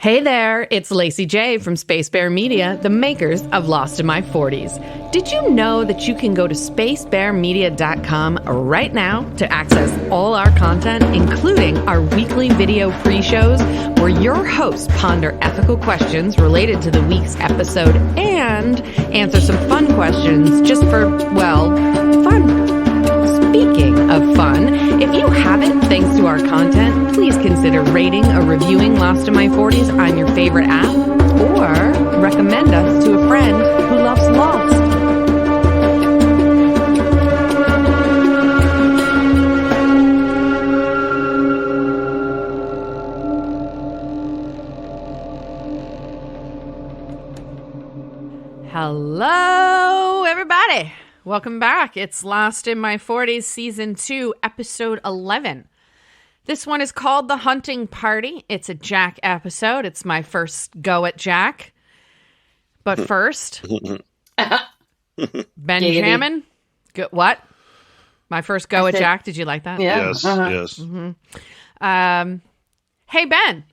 Hey there, it's Lacy J from Space Bear Media, the makers of Lost in My 40s. Did you know that you can go to spacebearmedia.com right now to access all our content, including our weekly video pre-shows where your hosts ponder ethical questions related to the week's episode and answer some fun questions just for, well, fun. Speaking of fun, if you haven't, thanks to our content, please consider rating or reviewing Lost in My 40s on your favorite app, or recommend us to a friend who loves Lost. Hello, everybody. Welcome back. It's Lost in My 40s, Season 2, Episode 11. This one is called The Hunting Party. It's a Jack episode. It's my first go at Jack. But first, Benjamin. What? My first go at Jack. Did you like that? Yeah. Yes, yes. Mm-hmm. Hey, Ben.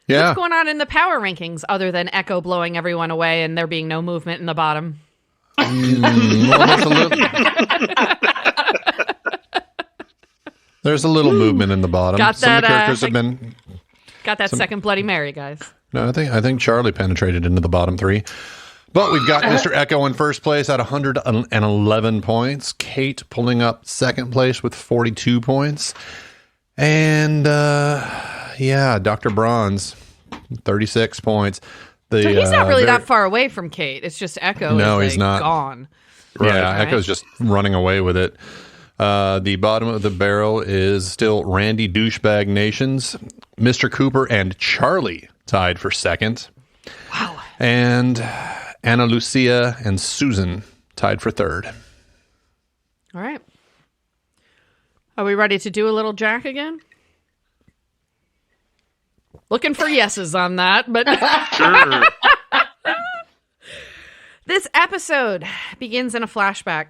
Yeah. What's going on in the power rankings other than Echo blowing everyone away and there being no movement in the bottom? There's a little movement in the bottom. Got Some of that, the characters have been. Got that second Bloody Mary, guys. No, I think Charlie penetrated into the bottom three. But we've got Mr. Echo in first place at 111 points. Kate pulling up second place with 42 points. And Dr. Bronze, 36 points. So he's not really that far away from Kate. It's just Echo is he's not gone. Right. Yeah, Echo's just running away with it. The bottom of the barrel is still Randy Douchebag Nations, Mr. Cooper, and Charlie tied for second. Wow. And Anna Lucia and Susan tied for third. All right. Are we ready to do a little Jack again? Looking for yeses on that, but Sure. This episode begins in a flashback.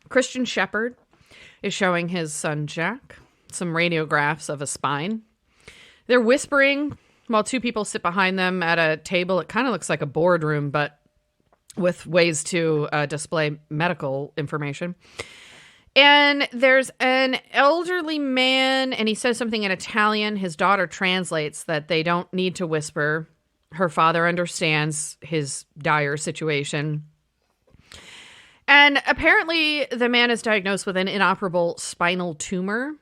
Christian Shepherd is showing his son Jack some radiographs of a spine. They're whispering while two people sit behind them at a table. It kind of looks like a boardroom, but with ways to display medical information. And there's an elderly man, and he says something in Italian. His daughter translates that they don't need to whisper. Her father understands his dire situation. And apparently the man is diagnosed with an inoperable spinal tumor.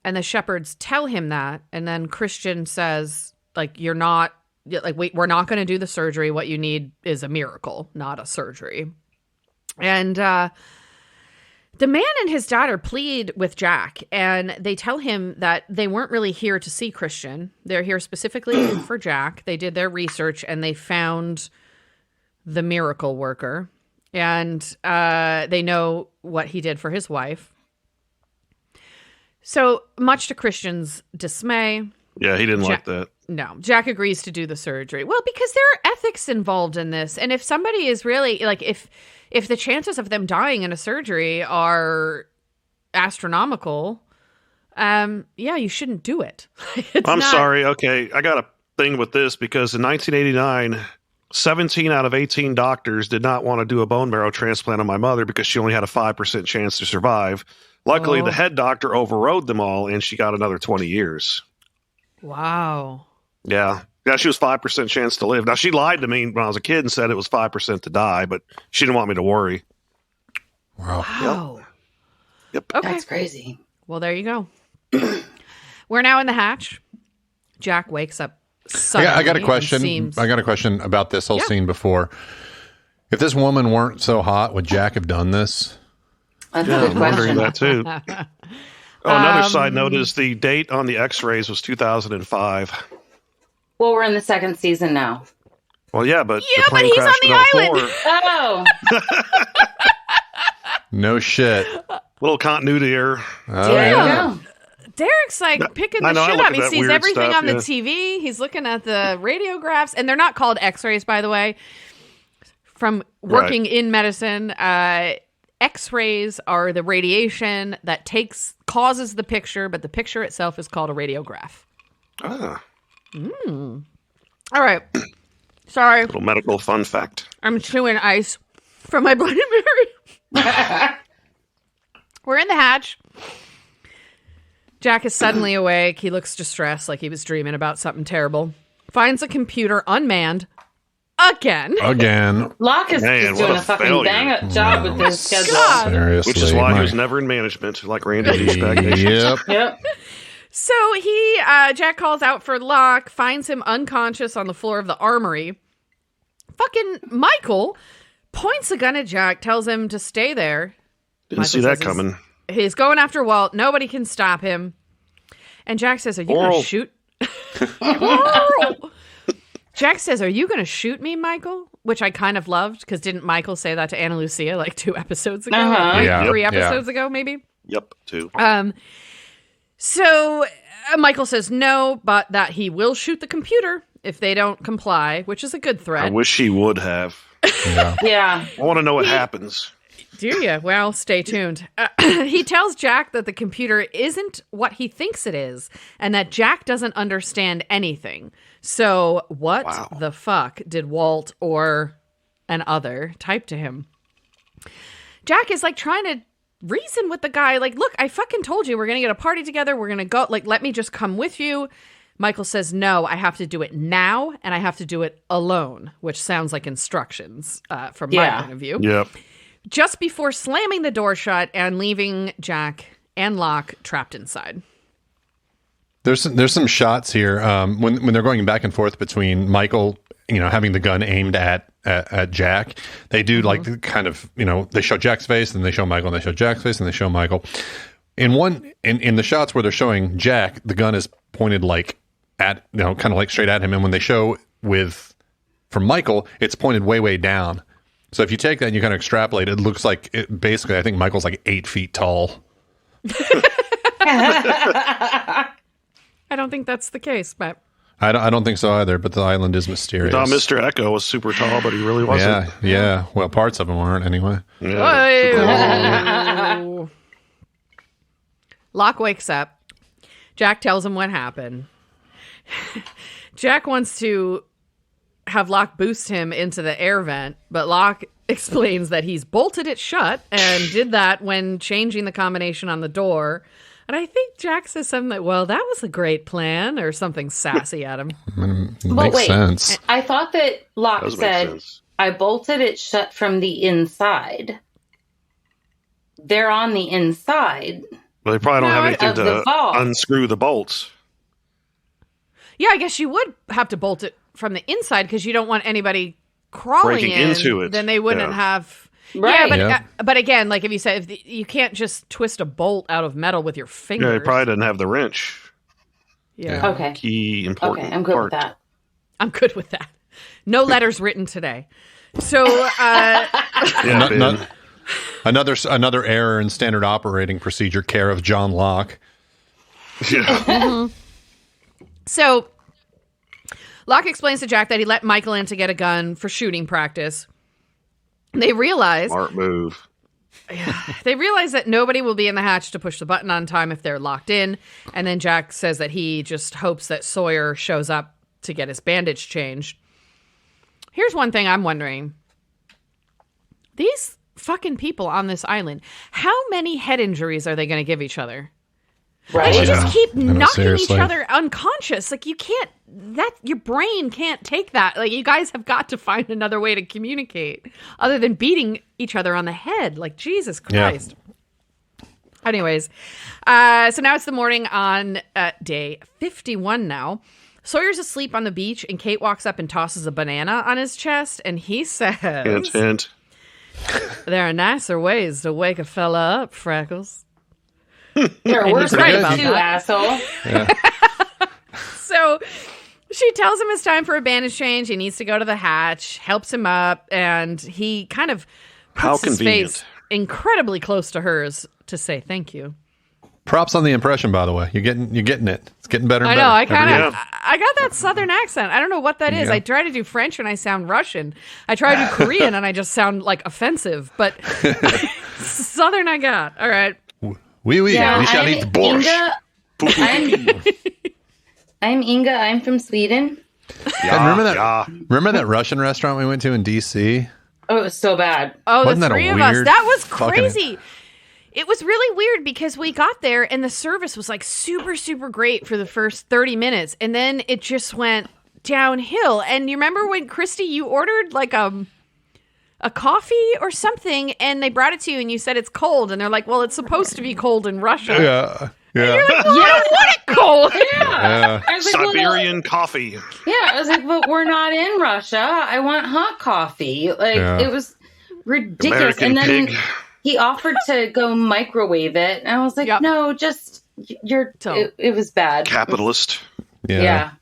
And the shepherds tell him that. And then Christian says, we're not going to do the surgery. What you need is a miracle, not a surgery. And the man and his daughter plead with Jack, and they tell him that they weren't really here to see Christian. They're here specifically for Jack. They did their research, and they found the miracle worker. And they know what he did for his wife. So, much to Christian's dismay. Yeah, he didn't like that. No, Jack agrees to do the surgery. Well, because there are ethics involved in this. And if somebody is really, if the chances of them dying in a surgery are astronomical, you shouldn't do it. Sorry. Okay, I got a thing with this because in 1989, 17 out of 18 doctors did not want to do a bone marrow transplant on my mother because she only had a 5% chance to survive. Luckily, the head doctor overrode them all, and she got another 20 years. Wow. Yeah. Yeah, she was 5% chance to live. Now, she lied to me when I was a kid and said it was 5% to die, but she didn't want me to worry. Wow. Yep. Okay. That's crazy. Well, there you go. We're now in the hatch. Jack wakes up suddenly. I got a question. I got a question about this whole scene before. If this woman weren't so hot, would Jack have done this? That's a good I'm wondering question. that too. Another side note is the date on the x-rays was 2005. Well, we're in the second season now. Well, yeah, but Yeah, the plane but he's on crashed the in island. 04. Oh, No shit. Little continuity error. Oh, there you yeah. go. Derek's picking I the know, I shit look up. at He that sees weird everything stuff, on the yeah. TV. He's looking at the radiographs, and they're not called x-rays, by the way. From working in medicine, X-rays are the radiation that causes the picture, but the picture itself is called a radiograph. Ah. All right. Sorry. Little medical fun fact. I'm chewing ice from my Bloody Mary. We're in the hatch. Jack is suddenly awake. He looks distressed, like he was dreaming about something terrible. Finds a computer unmanned again. Locke is Man, just what doing a a fucking failure. bang-up job with his schedule. God. Seriously. Which is why he was never in management, like Randy Douchebag. Yep. Yep. So Jack calls out for Locke, finds him unconscious on the floor of the armory. Fucking Michael points a gun at Jack, tells him to stay there. Didn't Michael see that says coming. He's going after Walt. Nobody can stop him. And Jack says, are you going to shoot? Jack says, are you going to shoot me, Michael? Which I kind of loved, because didn't Michael say that to Ana Lucia like 2 episodes ago? Uh-huh. Yeah. 3 episodes ago, maybe? Yep, too. So Michael says no, but that he will shoot the computer if they don't comply, which is a good I threat. wish he would have. Yeah. I want to know what happens. Do you? Well, stay tuned. He tells Jack that the computer isn't what he thinks it is, and that Jack doesn't understand anything. So what the fuck did Walt or an other type to him? Jack is like trying to reason with the guy. Like, look, I fucking told you we're going to get a party together. We're going to go. Like, let me just come with you. Michael says, no, I have to do it now, and I have to do it alone, which sounds like instructions from my point of view. Yep. Just before slamming the door shut and leaving Jack and Locke trapped inside. There's some shots here when they're going back and forth between Michael, having the gun aimed at Jack. They do like the kind of, they show Jack's face and they show Michael and they show Jack's face and they show Michael. In the shots where they're showing Jack, the gun is pointed like at, kind of like straight at him. And when they show from Michael, it's pointed way, way down. So if you take that and you kind of extrapolate, it looks like basically, I think Michael's like 8 feet tall. I don't think that's the case, but I don't think so either, but the island is mysterious. I thought Mr. Echo was super tall, but he really wasn't. Yeah. Well, parts of them aren't anyway. Yeah. oh. Locke wakes up. Jack tells him what happened. Jack wants to have Locke boost him into the air vent, but Locke explains that he's bolted it shut and did that when changing the combination on the door. And I think Jack says something like, well, that was a great plan, or something sassy at him. Makes sense. I thought that Locke Does make said, sense. I bolted it shut from the inside. They're on the inside. Well, they probably don't have anything of the to vault. unscrew the bolts. Yeah, I guess you would have to bolt it from the inside because you don't want anybody crawling Breaking in. into it. Then they wouldn't Yeah. have. Right. Yeah, but again, like if you said, you can't just twist a bolt out of metal with your fingers. Yeah, he probably doesn't have the wrench. Yeah. Okay. Key important Okay, I'm good part. with that. I'm good with that. No letters written today. So, Yeah, Ben. Another error in standard operating procedure, care of John Locke. Yeah. so Locke explains to Jack that he let Michael in to get a gun for shooting practice. They realize Smart move. that nobody will be in the hatch to push the button on time if they're locked in. And then Jack says that he just hopes that Sawyer shows up to get his bandage changed. Here's one thing I'm wondering. These fucking people on this island, how many head injuries are they going to give each other? Right. They just keep knocking seriously. each other unconscious. Like you can't, your brain can't take that. Like you guys have got to find another way to communicate other than beating each other on the head. Like Jesus Christ. Yeah. Anyways, so now it's the morning on day 51 now. Sawyer's asleep on the beach and Kate walks up and tosses a banana on his chest and he says, Hint, hint. there are nicer ways to wake a fella up, Freckles. There are And worse he's right ways about too, that. asshole. So she tells him it's time for a bandage change. He needs to go to the hatch, helps him up, and he kind of How puts his convenient. face incredibly close to hers to say thank you. Props on the impression, by the way. You're getting it. It's getting better and I better. know. I kind of, Yeah. I got that Southern accent. I don't know what that is. Yeah. I try to do French and I sound Russian. I try to do Korean and I just sound like offensive. But Southern, I got. All right. Oui, we shall I'm eat borscht. Inga. I'm Inga. I'm from Sweden. Yeah, Remember that Russian restaurant we went to in D.C.? Oh, it was so bad. Oh, Wasn't the that a three of us. weird That was fucking- crazy. It was really weird because we got there and the service was like super, super great for the first 30 minutes. And then it just went downhill. And you remember when, Christy, you ordered like a coffee or something and they brought it to you and you said it's cold. And they're like, well, it's supposed to be cold in Russia. Yeah. Well, I don't want it cold. Yeah. I was like, Siberian coffee. I was like, but we're not in Russia. I want hot coffee. Like, it was ridiculous. American and then pig. he offered to go microwave it. And I was like, no, just, it was bad. Capitalist. Yeah.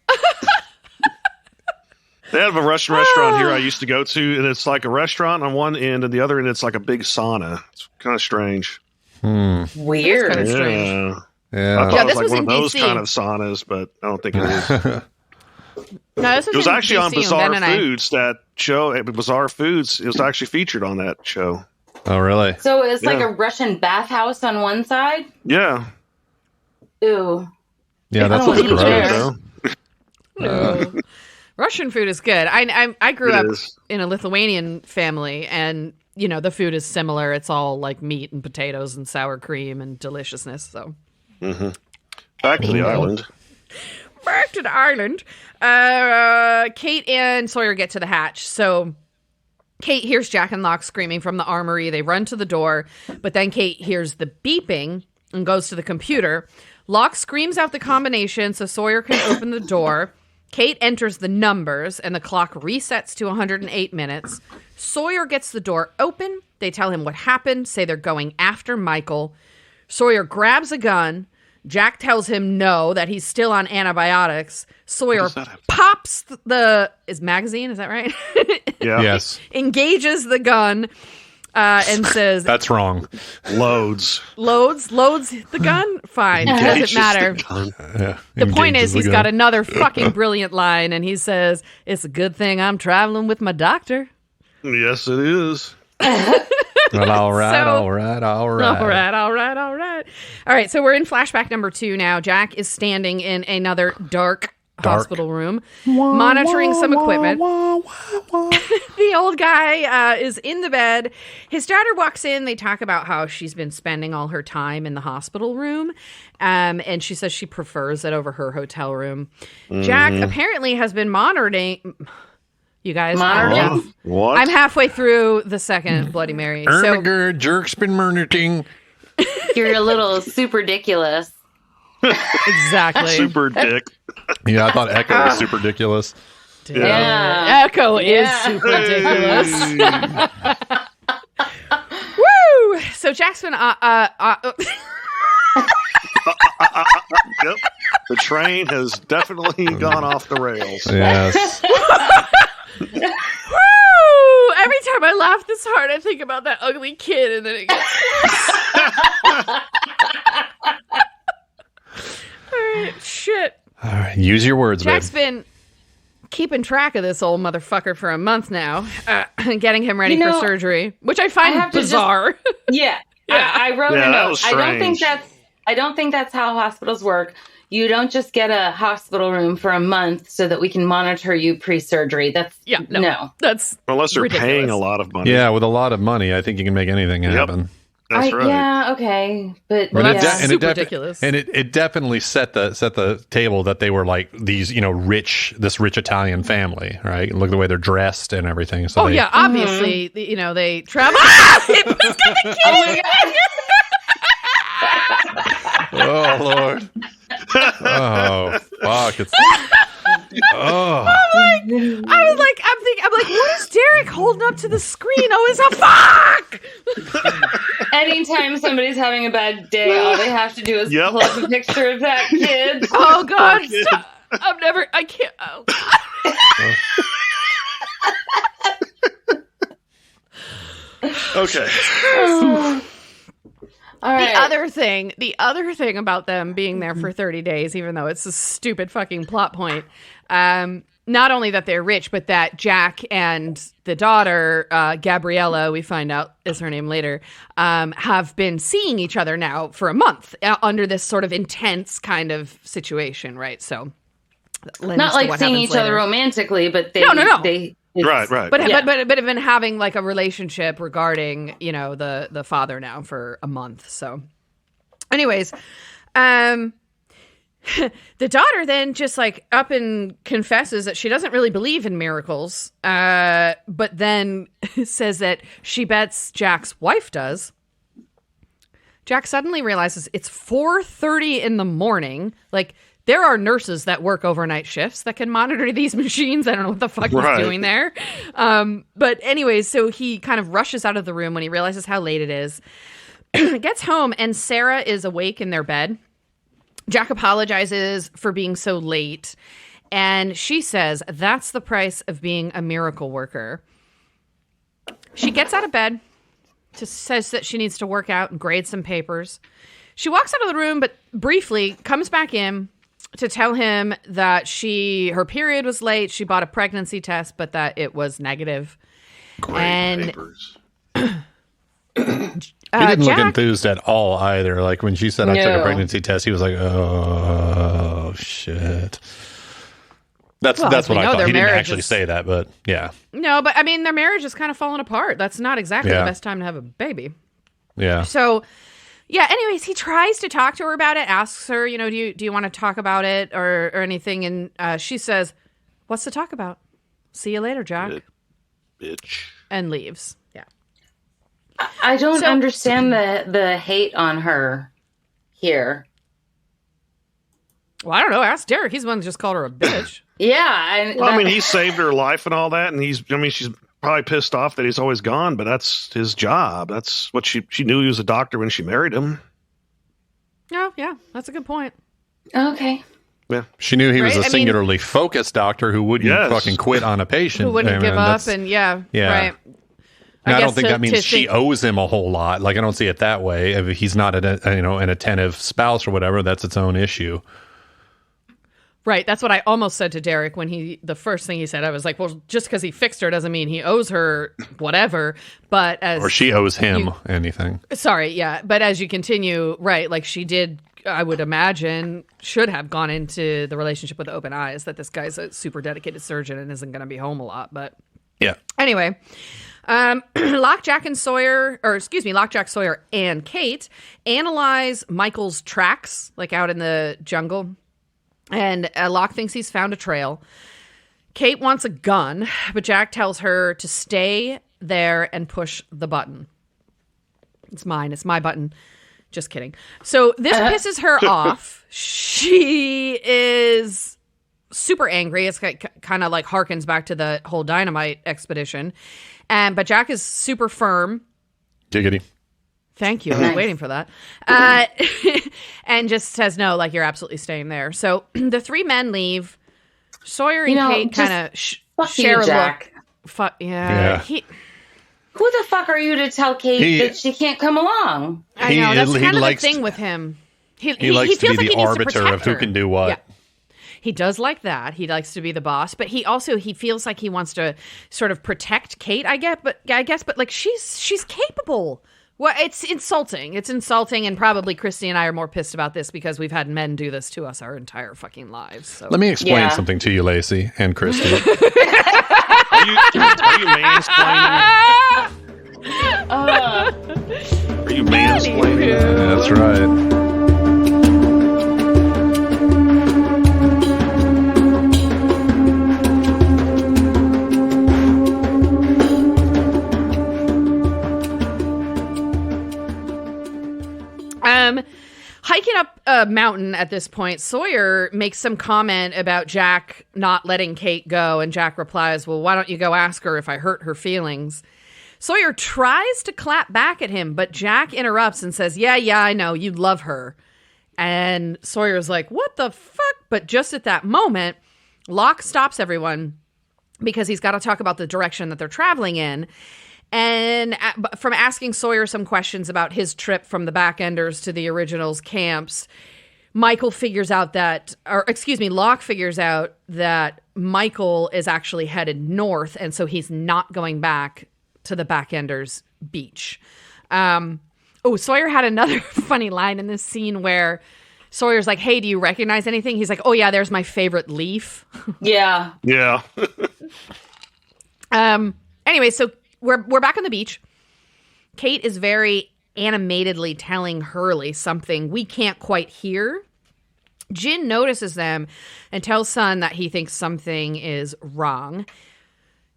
They have a Russian restaurant here I used to go to, and it's like a restaurant on one end, and the other end it's like a big sauna. It's kind of strange. Weird. That's kinda strange. Yeah. I thought Yeah, it was this like was one in of those DC. kind of saunas, but I don't think it is. No, this It was in actually on DC when Bizarre Ben and I- Foods, that show. Bizarre Foods. It was actually featured on that show. Oh, really? So it's like Yeah. a Russian bathhouse on one side? Yeah. Ooh. Yeah, that's I don't what's wanna eat gross. there. No. Russian food is good. I grew It up is. in a Lithuanian family, and you know the food is similar. It's all like meat and potatoes and sour cream and deliciousness. So Back to the island. back to the island. Kate and Sawyer get to the hatch. So Kate hears Jack and Locke screaming from the armory. They run to the door, but then Kate hears the beeping and goes to the computer. Locke screams out the combination so Sawyer can open the door. Kate enters the numbers, and the clock resets to 108 minutes. Sawyer gets the door open. They tell him what happened, say they're going after Michael. Sawyer grabs a gun. Jack tells him no, that he's still on antibiotics. Sawyer does that have- pops is magazine, is that right? Yeah. Yes. Engages the gun and says, That's wrong. Loads. loads the gun? Fine, doesn't Engages matter. the gun. Yeah. The point is, he's got another fucking brilliant line, and he says, it's a good thing I'm traveling with my doctor. Yes, it is. Well, all right, So- all right. All right. All right, so we're in flashback number 2 now. Jack is standing in another dark hospital room, monitoring some equipment. The old guy is in the bed. His daughter walks in. They talk about how she's been spending all her time in the hospital room. And she says she prefers it over her hotel room. Jack apparently has been monitoring. You guys, Monitoring? What? I'm halfway through the second Bloody Mary. So Ermiger, jerk's been monitoring. You're a little super ridiculous. exactly. Super dick. Yeah, I thought Echo was super ridiculous. Yeah. Echo is Yeah. super ridiculous. Woo! So Jack's been Yep. The train has definitely gone off the rails. Yes. Woo! Every time I laugh this hard, I think about that ugly kid, and then it gets. All right, shit. All right, use your words, Jack's babe. been keeping track of this old motherfucker for a month now, getting him ready You know, for surgery, which I find I have to just- bizarre. Yeah. I wrote Yeah, a that note. was I don't strange. think that's how hospitals work. You don't just get a hospital room for a month so that we can monitor you pre-surgery. That's no. That's Unless they're ridiculous. paying a lot of money. Yeah, with a lot of money, I think you can make anything happen. That's right. Yeah, okay. But Well, And that's it super defi- ridiculous. And it definitely set the table that they were like these, this rich Italian family, right? Look at the way they're dressed and everything. So Oh they, yeah, obviously, they travel. Ah! It was gonna kill Oh my me. God. Oh Lord. Oh fuck! It's oh. I was like, I'm like, what is Derek holding up to the screen? Oh, it's a fuck. Anytime somebody's having a bad day, all they have to do is Yep. pull up a picture of that kid. Oh God, kid. stop. I can't. Oh. Okay. All right. The other thing about them being there for 30 days, even though it's a stupid fucking plot point, not only that they're rich, but that Jack and the daughter, Gabriella, we find out is her name later, have been seeing each other now for a month under this sort of intense kind of situation, right? So Not like seeing each other romantically, but they no. Right. But have been having like a relationship regarding, the father now for a month. So anyways, the daughter then just like up and confesses that she doesn't really believe in miracles, but then says that she bets Jack's wife does. Jack suddenly realizes it's 4:30 in the morning. Like, there are nurses that work overnight shifts that can monitor these machines. I don't know what the fuck he's doing there. But anyways, so he kind of rushes out of the room when he realizes how late it is. Gets home, and Sarah is awake in their bed. Jack apologizes for being so late. And she says, that's the price of being a miracle worker. She gets out of bed, just says that she needs to work out and grade some papers. She walks out of the room, but briefly comes back in to tell him that her period was late. She bought a pregnancy test, but that it was negative. Great papers. He didn't look enthused at all either. Like when she said I took a pregnancy test, he was like, oh shit. That's what I thought. He didn't actually say that, but yeah. No, but I mean, their marriage is kind of falling apart. That's not exactly the best time to have a baby. Yeah. So yeah, anyways, he tries to talk to her about it, asks her, do you want to talk about it or anything? And she says, what's to talk about? See you later, Jack. Bitch. And leaves. Yeah. I don't understand the hate on her here. Well, I don't know. Ask Derek. He's the one that just called her a bitch. Yeah. He saved her life and all that. And she's probably pissed off that he's always gone, but that's his job. That's what she knew he was a doctor when she married him. Oh, yeah. That's a good point. Okay. Yeah. She knew he was a singularly focused doctor who wouldn't fucking quit on a patient. Who wouldn't give up. And right. I don't think that means she owes him a whole lot. Like, I don't see it that way. If he's not an attentive spouse or whatever, that's its own issue. Right. That's what I almost said to Derek when the first thing he said. I was like, well, just because he fixed her doesn't mean he owes her whatever. But or she owes him anything. Sorry. Yeah. But as you continue, right, like she did, I would imagine, should have gone into the relationship with open eyes that this guy's a super dedicated surgeon and isn't going to be home a lot. But yeah. Anyway, Locke, Jack, Sawyer, and Kate analyze Michael's tracks, like out in the jungle. And Locke thinks he's found a trail. Kate wants a gun, but Jack tells her to stay there and push the button. It's mine. It's my button. Just kidding. So this pisses her off. She is super angry. It's kind of like harkens back to the whole dynamite expedition. But Jack is super firm. Giggity. Thank you. I was waiting for that. And just says, no, like, you're absolutely staying there. So the three men leave. Sawyer and Kate kind of share a look. Yeah. Who the fuck are you to tell Kate that she can't come along? I know. That's kind of the thing with him. He likes to be the arbiter of who can do what. Yeah. He does like that. He likes to be the boss, but he feels like he wants to sort of protect Kate, I guess, but like she's capable. Well, it's insulting. It's insulting, and probably Christy and I are more pissed about this because we've had men do this to us our entire fucking lives. So. Let me explain something to you, Lacy and Christy. Are you mansplaining? Are you mansplaining? That's right. Hiking up a mountain at this point, Sawyer makes some comment about Jack not letting Kate go, and Jack replies, well, why don't you go ask her if I hurt her feelings? Sawyer tries to clap back at him, but Jack interrupts and says, yeah, I know, you love her. And Sawyer's like, what the fuck? But just at that moment, Locke stops everyone because he's got to talk about the direction that they're traveling in. And from asking Sawyer some questions about his trip from the Backenders to the Originals camps, Locke figures out that Michael is actually headed north, and so he's not going back to the Backenders beach. Sawyer had another funny line in this scene where Sawyer's like, hey, do you recognize anything? He's like, oh, yeah, there's my favorite leaf. Yeah. Yeah. Anyway, so we're back on the beach. Kate is very animatedly telling Hurley something we can't quite hear. Jin notices them and tells Sun that he thinks something is wrong.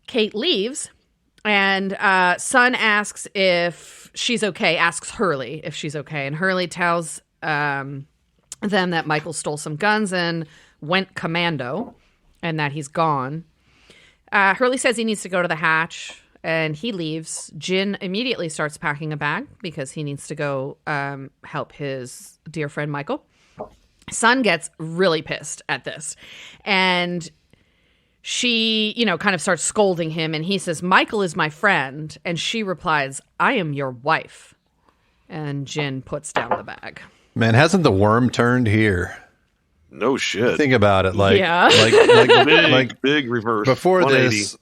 Kate leaves, and Sun asks if she's okay, asks Hurley if she's okay. And Hurley tells them that Michael stole some guns and went commando and that he's gone. Hurley says he needs to go to the hatch, and he leaves. Jin immediately starts packing a bag because he needs to go help his dear friend Michael. Sun gets really pissed at this, and she, kind of starts scolding him, and he says, Michael is my friend, and she replies, I am your wife. And Jin puts down the bag. Man, hasn't the worm turned here? No shit. Think about it, big reverse. Before this,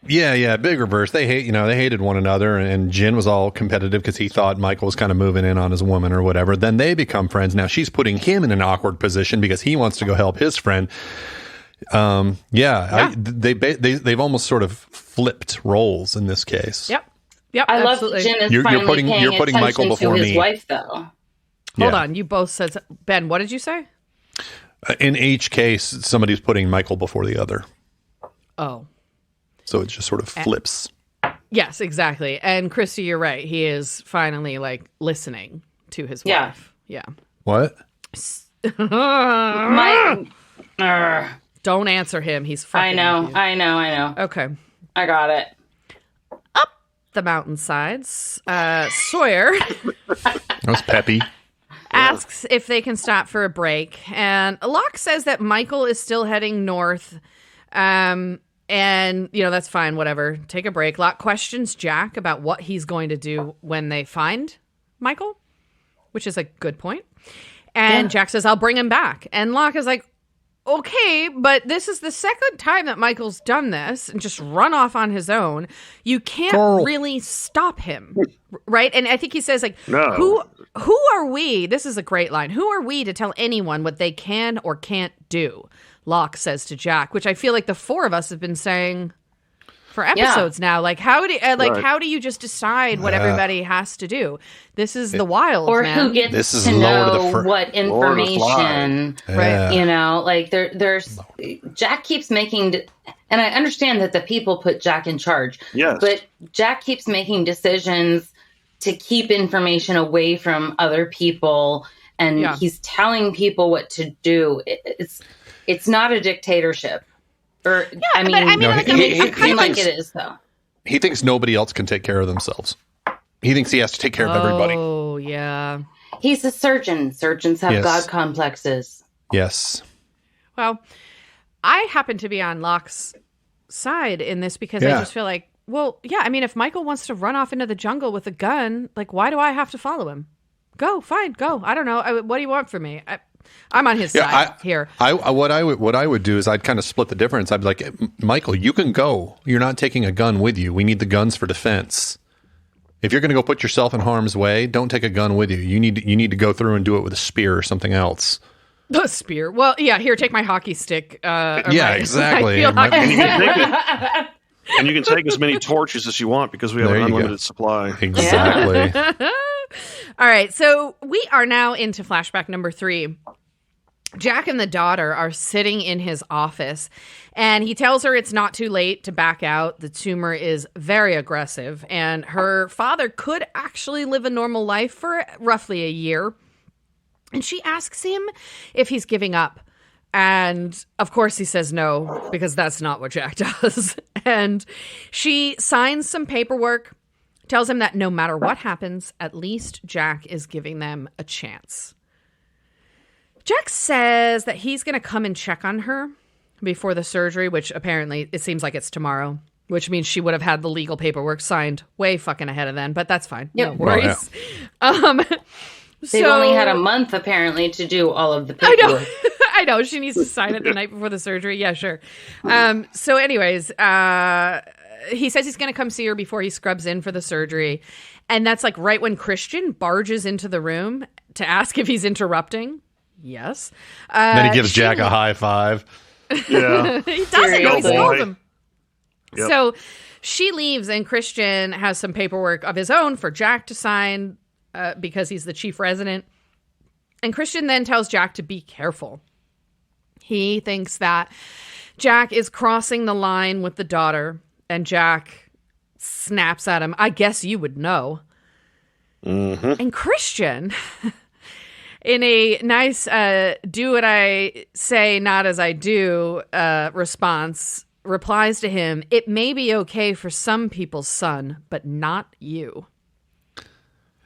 big reverse. They hated one another, and Jin was all competitive because he thought Michael was kind of moving in on his woman or whatever. Then they become friends. Now she's putting him in an awkward position because he wants to go help his friend. They've almost sort of flipped roles in this case. Yep. I love Jin is finally you're putting Michael before his me. Wife, though. Hold on, you both said Ben. What did you say? In each case, somebody's putting Michael before the other. Oh. So it just sort of flips. Yes, exactly. And Christy, you're right. He is finally listening to his wife. Yeah. What? Don't answer him. He's fucking I know. Okay. I got it. Up the mountainsides, Sawyer That was peppy. asks if they can stop for a break. And Locke says that Michael is still heading north. And, that's fine, whatever. Take a break. Locke questions Jack about what he's going to do when they find Michael, which is a good point. And Jack says, I'll bring him back. And Locke is like, okay, but this is the second time that Michael's done this and just run off on his own. You can't really stop him, right? And I think he says, no. Who are we? This is a great line. Who are we to tell anyone what they can or can't do? Locke says to Jack, which I feel like the four of us have been saying for episodes now. How do you just decide what everybody has to do? This is the wild, or man. who gets to know what information, right? There's Jack keeps making, and I understand that the people put Jack in charge. Yes, but Jack keeps making decisions to keep information away from other people, and he's telling people what to do. It's not a dictatorship. It is though. He thinks nobody else can take care of themselves. He thinks he has to take care of everybody. Oh, yeah. He's a surgeon. Surgeons have God complexes. Yes. Well, I happen to be on Locke's side in this because I just feel like, if Michael wants to run off into the jungle with a gun, why do I have to follow him? Go, fine, go. I don't know. What do you want from me? I'm on his side here. What I would do is I'd kind of split the difference. I'd be like, Michael, you can go. You're not taking a gun with you. We need the guns for defense. If you're going to go put yourself in harm's way, don't take a gun with you. You need to go through and do it with a spear or something else. A spear? Well, yeah. Here, take my hockey stick. Exactly. And you can take as many torches as you want because we have an unlimited supply. Exactly. All right, so we are now into flashback number 3. Jack and the daughter are sitting in his office, and he tells her it's not too late to back out. The tumor is very aggressive, and her father could actually live a normal life for roughly a year. And she asks him if he's giving up. And of course he says no, because that's not what Jack does. And she signs some paperwork, tells him that no matter what happens, at least Jack is giving them a chance. Jack says that he's going to come and check on her before the surgery, which apparently it seems like it's tomorrow, which means she would have had the legal paperwork signed way fucking ahead of then, but that's fine. Yep. No worries. They've only had a month apparently to do all of the paperwork. I know. She needs to sign it the night before the surgery. Yeah, sure. So anyways, he says he's going to come see her before he scrubs in for the surgery. And that's right when Christian barges into the room to ask if he's interrupting. Yes. Then he gives Jack a high five. Yeah. He doesn't know. He scolds him. Yep. So she leaves, and Christian has some paperwork of his own for Jack to sign because he's the chief resident. And Christian then tells Jack to be careful. He thinks that Jack is crossing the line with the daughter, and Jack snaps at him. I guess you would know. Mm-hmm. And Christian, in a nice do what I say, not as I do response, replies to him, "It may be okay for some people's son, but not you."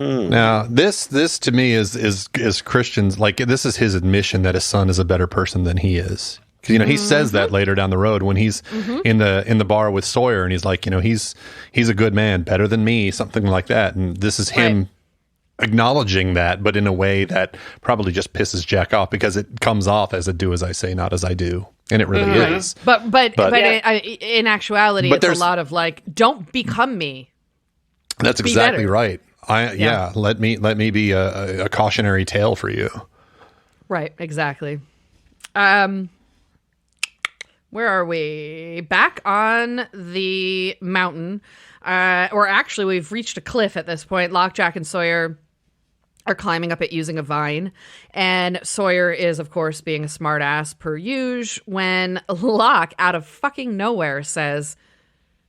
Now, this to me is Christian's, like, this is his admission that his son is a better person than he is. Because he says that later down the road when he's in the bar with Sawyer, and he's like, he's a good man, better than me, something like that. And this is him acknowledging that, but in a way that probably just pisses Jack off because it comes off as a do as I say, not as I do, and it really is. But in actuality, it's a lot of like, don't become me. That's exactly right. Let me be a cautionary tale for you. Right, exactly. Where are we? Back on the mountain. Or actually, we've reached a cliff at this point. Locke, Jack, and Sawyer are climbing up it using a vine. And Sawyer is, of course, being a smartass per usual when Locke, out of fucking nowhere, says,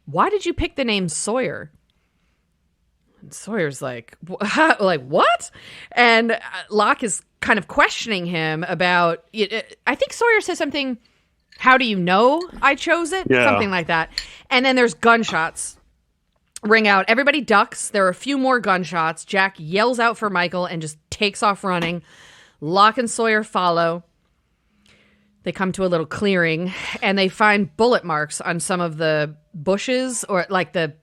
"Why did you pick the name Sawyer?" And Sawyer's like, what? And Locke is kind of questioning him about it. I think Sawyer says something, "How do you know I chose it?" Yeah. Something like that. And then there's gunshots ring out. Everybody ducks. There are a few more gunshots. Jack yells out for Michael and just takes off running. Locke and Sawyer follow. They come to a little clearing and they find bullet marks on some of the bushes, or like the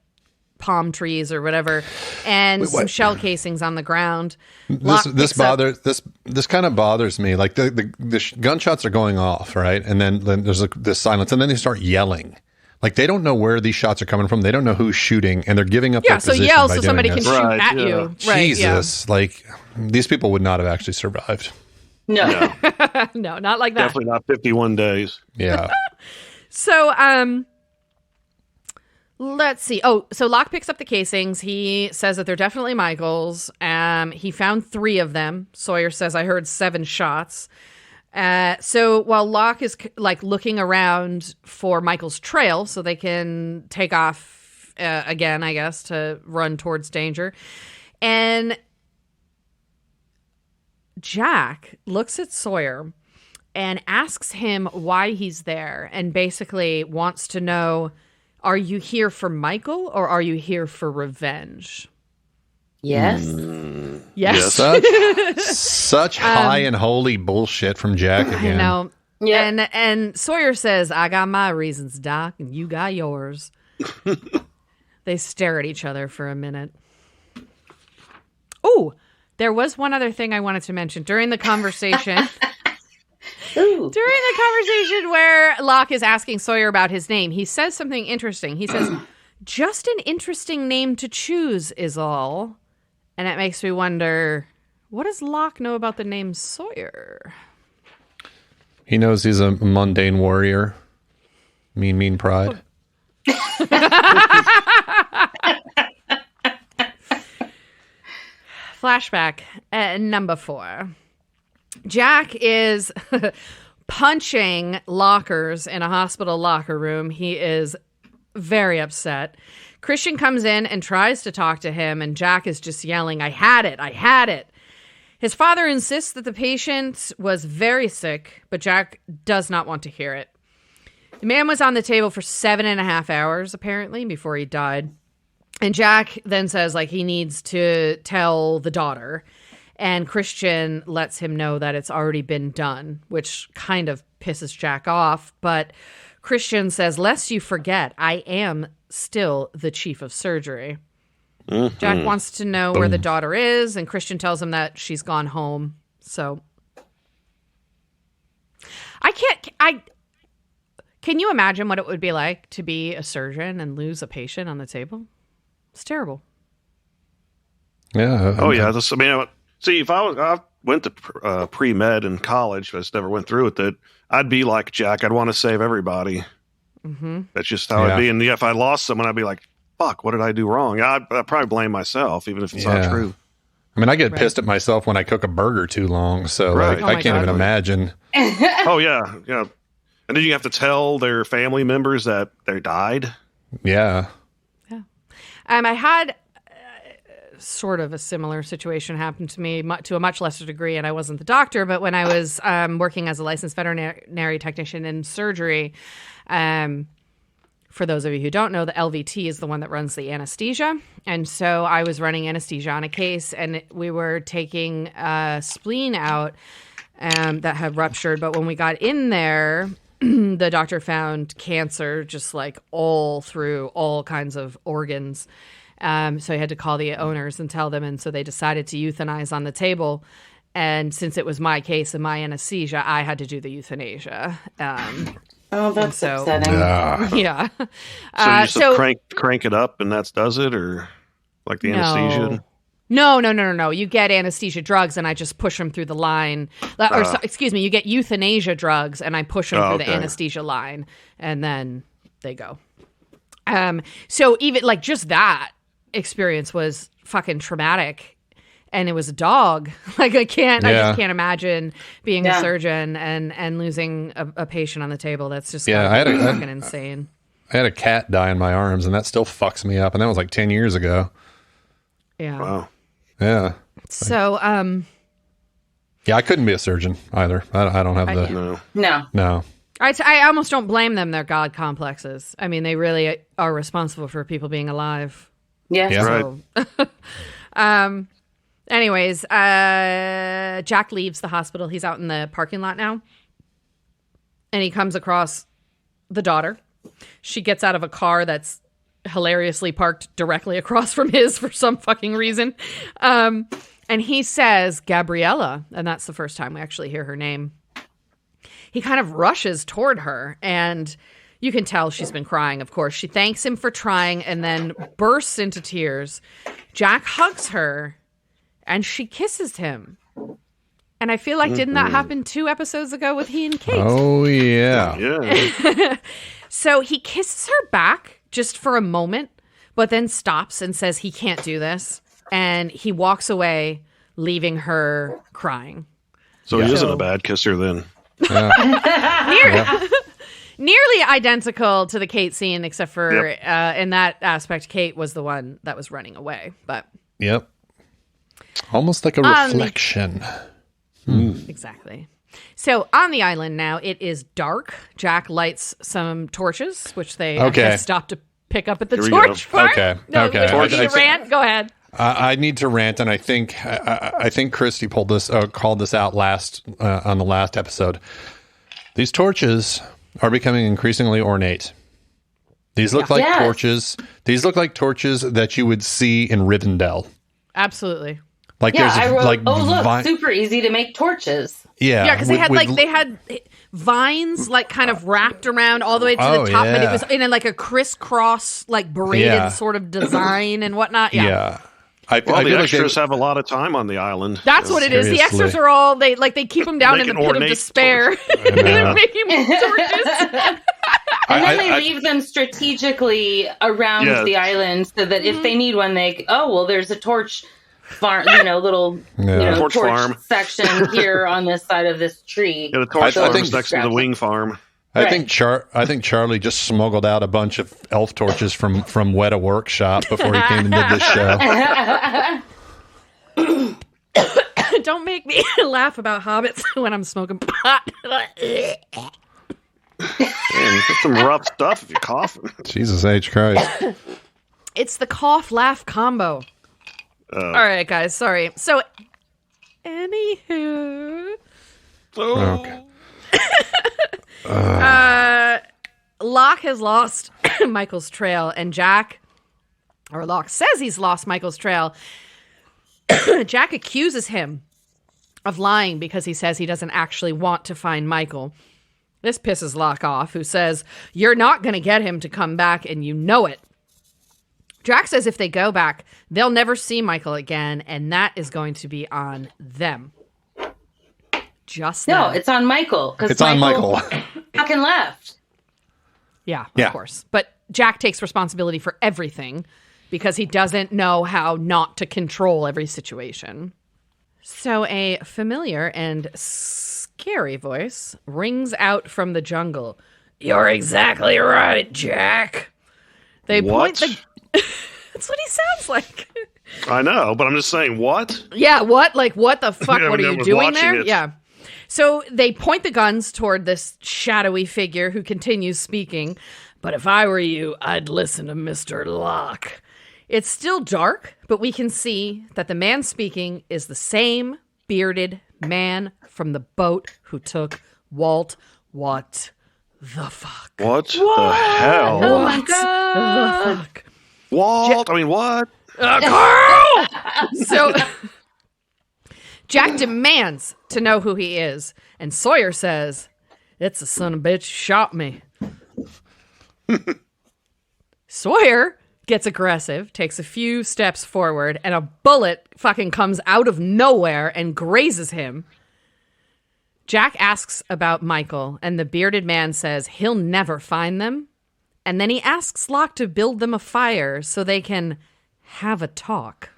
palm trees or whatever, and some shell casings on the ground. This kind of bothers me. Like the gunshots are going off, right? And then there's this silence, and then they start yelling. Like they don't know where these shots are coming from. They don't know who's shooting, and they're giving up their position yell by so doing somebody this. can shoot at you. Right, Jesus, like these people would not have actually survived. No, no, not like that. Definitely not 51 days. Yeah. So, let's see. Oh, so Locke picks up the casings. He says that they're definitely Michael's. He found 3 of them. Sawyer says, "I heard 7 shots." So while Locke is like looking around for Michael's trail so they can take off again, I guess, to run towards danger. And Jack looks at Sawyer and asks him why he's there, and basically wants to know, are you here for Michael or are you here for revenge? Yes. Yes. Such high and holy bullshit from Jack again. I know. Yeah. And Sawyer says, "I got my reasons, Doc, and you got yours." They stare at each other for a minute. Oh, there was one other thing I wanted to mention during the conversation. During the conversation where Locke is asking Sawyer about his name, he says something interesting. He says, "Just an interesting name to choose is all." And it makes me wonder, what does Locke know about the name Sawyer? He knows he's a mundane warrior. Mean pride. Flashback number 4. Jack is punching lockers in a hospital locker room. He is very upset. Christian comes in and tries to talk to him, and Jack is just yelling, "I had it, I had it." His father insists that the patient was very sick, but Jack does not want to hear it. The man was on the table for 7.5 hours, apparently, before he died. And Jack then says, like, he needs to tell the daughter. And Christian lets him know that it's already been done, which kind of pisses Jack off. But Christian says, "Lest you forget, I am still the chief of surgery." Mm-hmm. Jack wants to know where the daughter is, and Christian tells him that she's gone home. So can you imagine what it would be like to be a surgeon and lose a patient on the table? It's terrible. Yeah. Oh yeah. See, if I went to pre-med in college, I just never went through with it, I'd be like Jack. I'd want to save everybody. Mm-hmm. That's just how it'd be. And if I lost someone, I'd be like, fuck, what did I do wrong? I'd probably blame myself, even if it's not true. I mean, I get pissed at myself when I cook a burger too long, so like, I can't even imagine. Oh, yeah. And then you have to tell their family members that they died. Yeah. I had sort of a similar situation happen to me to a much lesser degree, and I wasn't the doctor, but when I was working as a licensed veterinary technician in surgery, for those of you who don't know, the LVT is the one that runs the anesthesia. And so I was running anesthesia on a case, and we were taking a spleen out that had ruptured. But when we got in there, the doctor found cancer just like all through all kinds of organs. So I had to call the owners and tell them. And so they decided to euthanize on the table. And since it was my case and my anesthesia, I had to do the euthanasia. Oh, that's upsetting. Yeah. So you just crank it up and that does it, or like the anesthesia? No. You get anesthesia drugs and I just push them through the line. You get euthanasia drugs and I push them through the anesthesia line, and then they go. So even like just that experience was fucking traumatic. And it was a dog. Like I just can't imagine being a surgeon and losing a patient on the table. That's just fucking insane. I had a cat die in my arms, and that still fucks me up. And that was like 10 years ago. Yeah. Wow. Yeah. So, I couldn't be a surgeon either. I don't have No. I almost don't blame them. Their God complexes. I mean, they really are responsible for people being alive. Yeah. So, right. Anyways, Jack leaves the hospital. He's out in the parking lot now. And he comes across the daughter. She gets out of a car that's hilariously parked directly across from his for some fucking reason. And he says, Gabriella. And that's the first time we actually hear her name. He kind of rushes toward her, and you can tell she's been crying, of course. She thanks him for trying and then bursts into tears. Jack hugs her. And she kisses him. And I feel like, didn't that happen 2 episodes ago with he and Kate? Oh, yeah. So he kisses her back just for a moment, but then stops and says he can't do this. And he walks away, leaving her crying. So he isn't a bad kisser then. Nearly identical to the Kate scene, except for in that aspect, Kate was the one that was running away. But Yep. Almost like a reflection. Exactly. So on the island now, it is dark. Jack lights some torches, which they stop to pick up at the torch farm. Okay. You need to rant? Go ahead. I need to rant, and I think Christy called this out on the last episode. These torches are becoming increasingly ornate. These look like torches. These look like torches that you would see in Rivendell. Absolutely. Like I wrote, super easy to make torches. Yeah, because they had vines like kind of wrapped around all the way to the top, but it was in like a crisscross, like braided sort of design and whatnot. Yeah. I the extras have a lot of time on the island. That's what it is. The extras are all they keep them down in the pit of despair. They're making torches. And then they leave them strategically around the island so that if they need one, there's a torch farm, torch farm section here on this side of this tree. Yeah, the torch farm is next to the wing farm. I think Charlie just smuggled out a bunch of elf torches from Weta Workshop before he came and did this show. Don't make me laugh about hobbits when I'm smoking pot. Man, you get some rough stuff if you're coughing. Jesus H. Christ. It's the cough-laugh combo. All right, guys. Sorry. So, anywho. Okay. Locke has lost Michael's trail, and Locke says he's lost Michael's trail. Jack accuses him of lying because he says he doesn't actually want to find Michael. This pisses Locke off, who says, "You're not going to get him to come back, and you know it." Jack says if they go back, they'll never see Michael again, and that is going to be on them. just No, then. it's on Michael. It's on Michael. Fucking left. Yeah, Yeah. of course. But Jack takes responsibility for everything because he doesn't know how not to control every situation. So a familiar and scary voice rings out from the jungle. You're exactly right, Jack. They What? point the... That's what he sounds like. I know, but I'm just saying, what? Yeah, what? Like, what the fuck? Yeah, What when are I you was doing watching there? it. Yeah. So they point the guns toward this shadowy figure who continues speaking. But if I were you, I'd listen to Mr. Locke. It's still dark, but we can see that the man speaking is the same bearded man from the boat who took Walt. What the fuck? What the hell? Oh my What God. the fuck? Walt? I mean, what? Carl! So Jack demands to know who he is, and Sawyer says, "It's the son of a bitch who shot me." Sawyer gets aggressive, takes a few steps forward, and a bullet fucking comes out of nowhere and grazes him. Jack asks about Michael, and the bearded man says he'll never find them. And then he asks Locke to build them a fire so they can have a talk.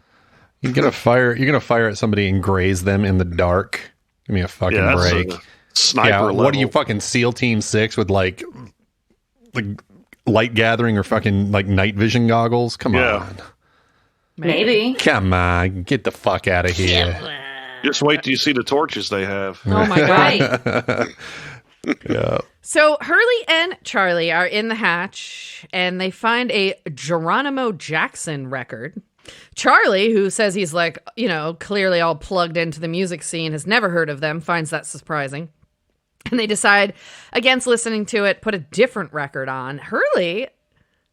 You're gonna fire at somebody and graze them in the dark. Give me a fucking Yeah, that's break. a sniper Yeah, level. what are you, fucking SEAL Team 6 with like light gathering or fucking like night vision goggles? Come Yeah. on. Maybe. Come on, get the fuck out of here. Just wait till you see the torches they have. Oh my God. Right. Yeah. So Hurley and Charlie are in the hatch and they find a Geronimo Jackson record. Charlie, who says he's like, clearly all plugged into the music scene, has never heard of them, finds that surprising. And they decide against listening to it, put a different record on. Hurley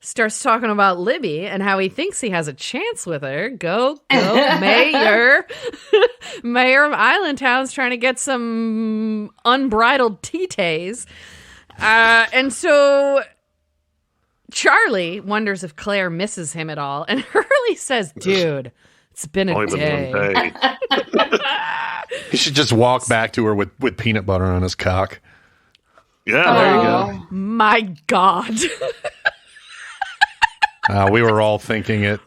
starts talking about Libby and how he thinks he has a chance with her. Go, Mayor. Mayor of Islandtown's trying to get some unbridled titties. And so Charlie wonders if Claire misses him at all. And Hurley says, dude, it's been a Only been one day. day. He should just walk back to her with peanut butter on his cock. Yeah, there you go. My God. We were all thinking it.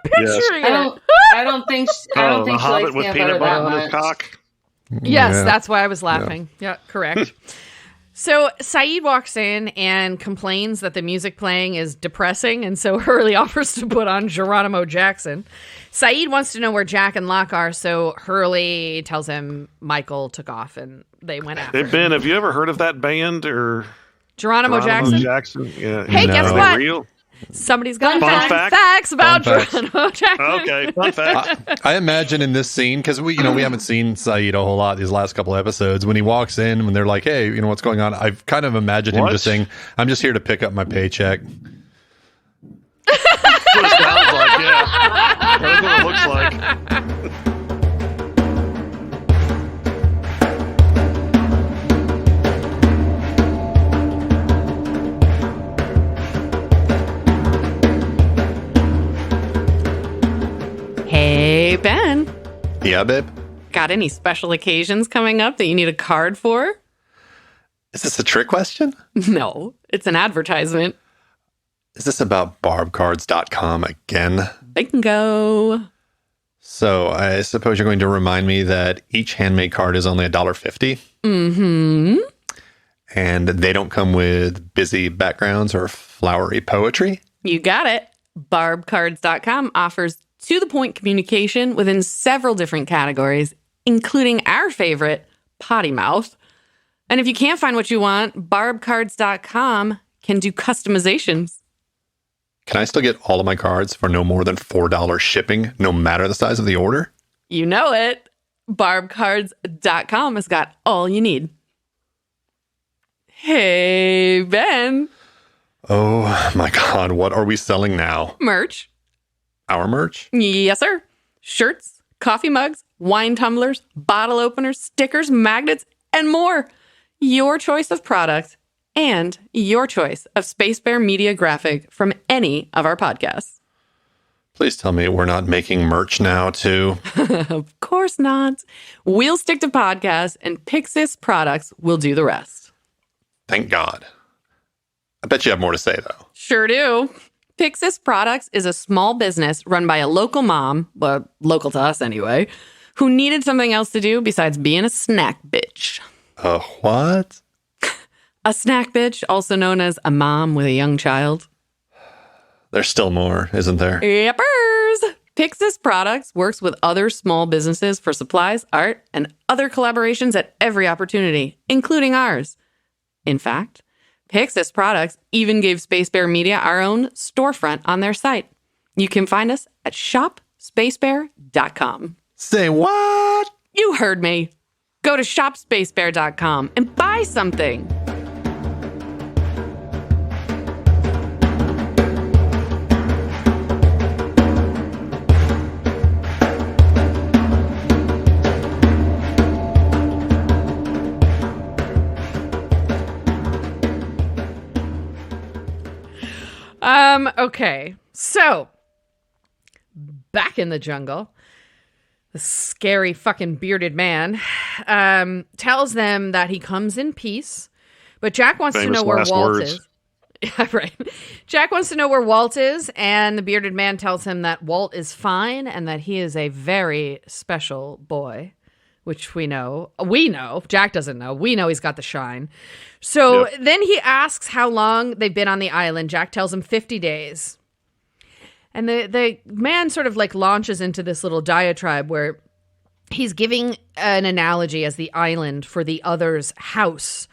Picturing it. I don't think The she likes Hobbit with peanut peanut butter butter that on his much. cock. Yes, Yeah. that's why I was laughing. Yeah, correct. So Saeed walks in and complains that the music playing is depressing, and so Hurley offers to put on Geronimo Jackson. Saeed wants to know where Jack and Locke are, so Hurley tells him Michael took off and they went after Hey, him. Ben, have you ever heard of that band or Geronimo Jackson? Yeah. Hey, guess No. Are they what? real? Somebody's got Fun fun fact. facts about Fun facts. Geronimo Jackson. Okay, fun fact. I imagine in this scene, because we haven't seen Saeed a whole lot these last couple episodes. When he walks in, when they're like, "Hey, what's going on?" I've kind of imagined him What? just saying, "I'm just here to pick up my paycheck." That's what it sounds like, yeah. That's what it looks like. Hey, Ben. Yeah, babe. Got any special occasions coming up that you need a card for? Is this a trick question? No, it's an advertisement. Is this about barbcards.com again? Bingo. So I suppose you're going to remind me that each handmade card is only $1.50. Mm-hmm. And they don't come with busy backgrounds or flowery poetry. You got it. Barbcards.com offers to-the-point communication within several different categories, including our favorite, potty mouth. And if you can't find what you want, barbcards.com can do customizations. Can I still get all of my cards for no more than $4 shipping, no matter the size of the order? You know it. Barbcards.com has got all you need. Hey, Ben. Oh my God, what are we selling now? Merch. Our merch? Yes, sir. Shirts, coffee mugs, wine tumblers, bottle openers, stickers, magnets, and more. Your choice of product and your choice of Space Bear Media graphic from any of our podcasts. Please tell me we're not making merch now, too. Of course not. We'll stick to podcasts, and Pixis products will do the rest. Thank God. I bet you have more to say, though. Sure do. Pixis Products is a small business run by a local mom, well, local to us anyway, who needed something else to do besides being a snack bitch. A what? A snack bitch, also known as a mom with a young child. There's still more, isn't there? Yepers! Pixis Products works with other small businesses for supplies, art, and other collaborations at every opportunity, including ours. In fact, Pixis Products even gave Space Bear Media our own storefront on their site. You can find us at shopspacebear.com. Say what? You heard me. Go to shopspacebear.com and buy something. Okay, so back in the jungle, the scary fucking bearded man tells them that he comes in peace, but Jack wants to know where Walt is. Yeah, right. Jack wants to know where Walt is, and the bearded man tells him that Walt is fine and that he is a very special boy, which we know. We know. Jack doesn't know. We know he's got the shine. So then he asks how long they've been on the island. Jack tells him 50 days. And the man sort of like launches into this little diatribe where he's giving an analogy as the island for the other's house.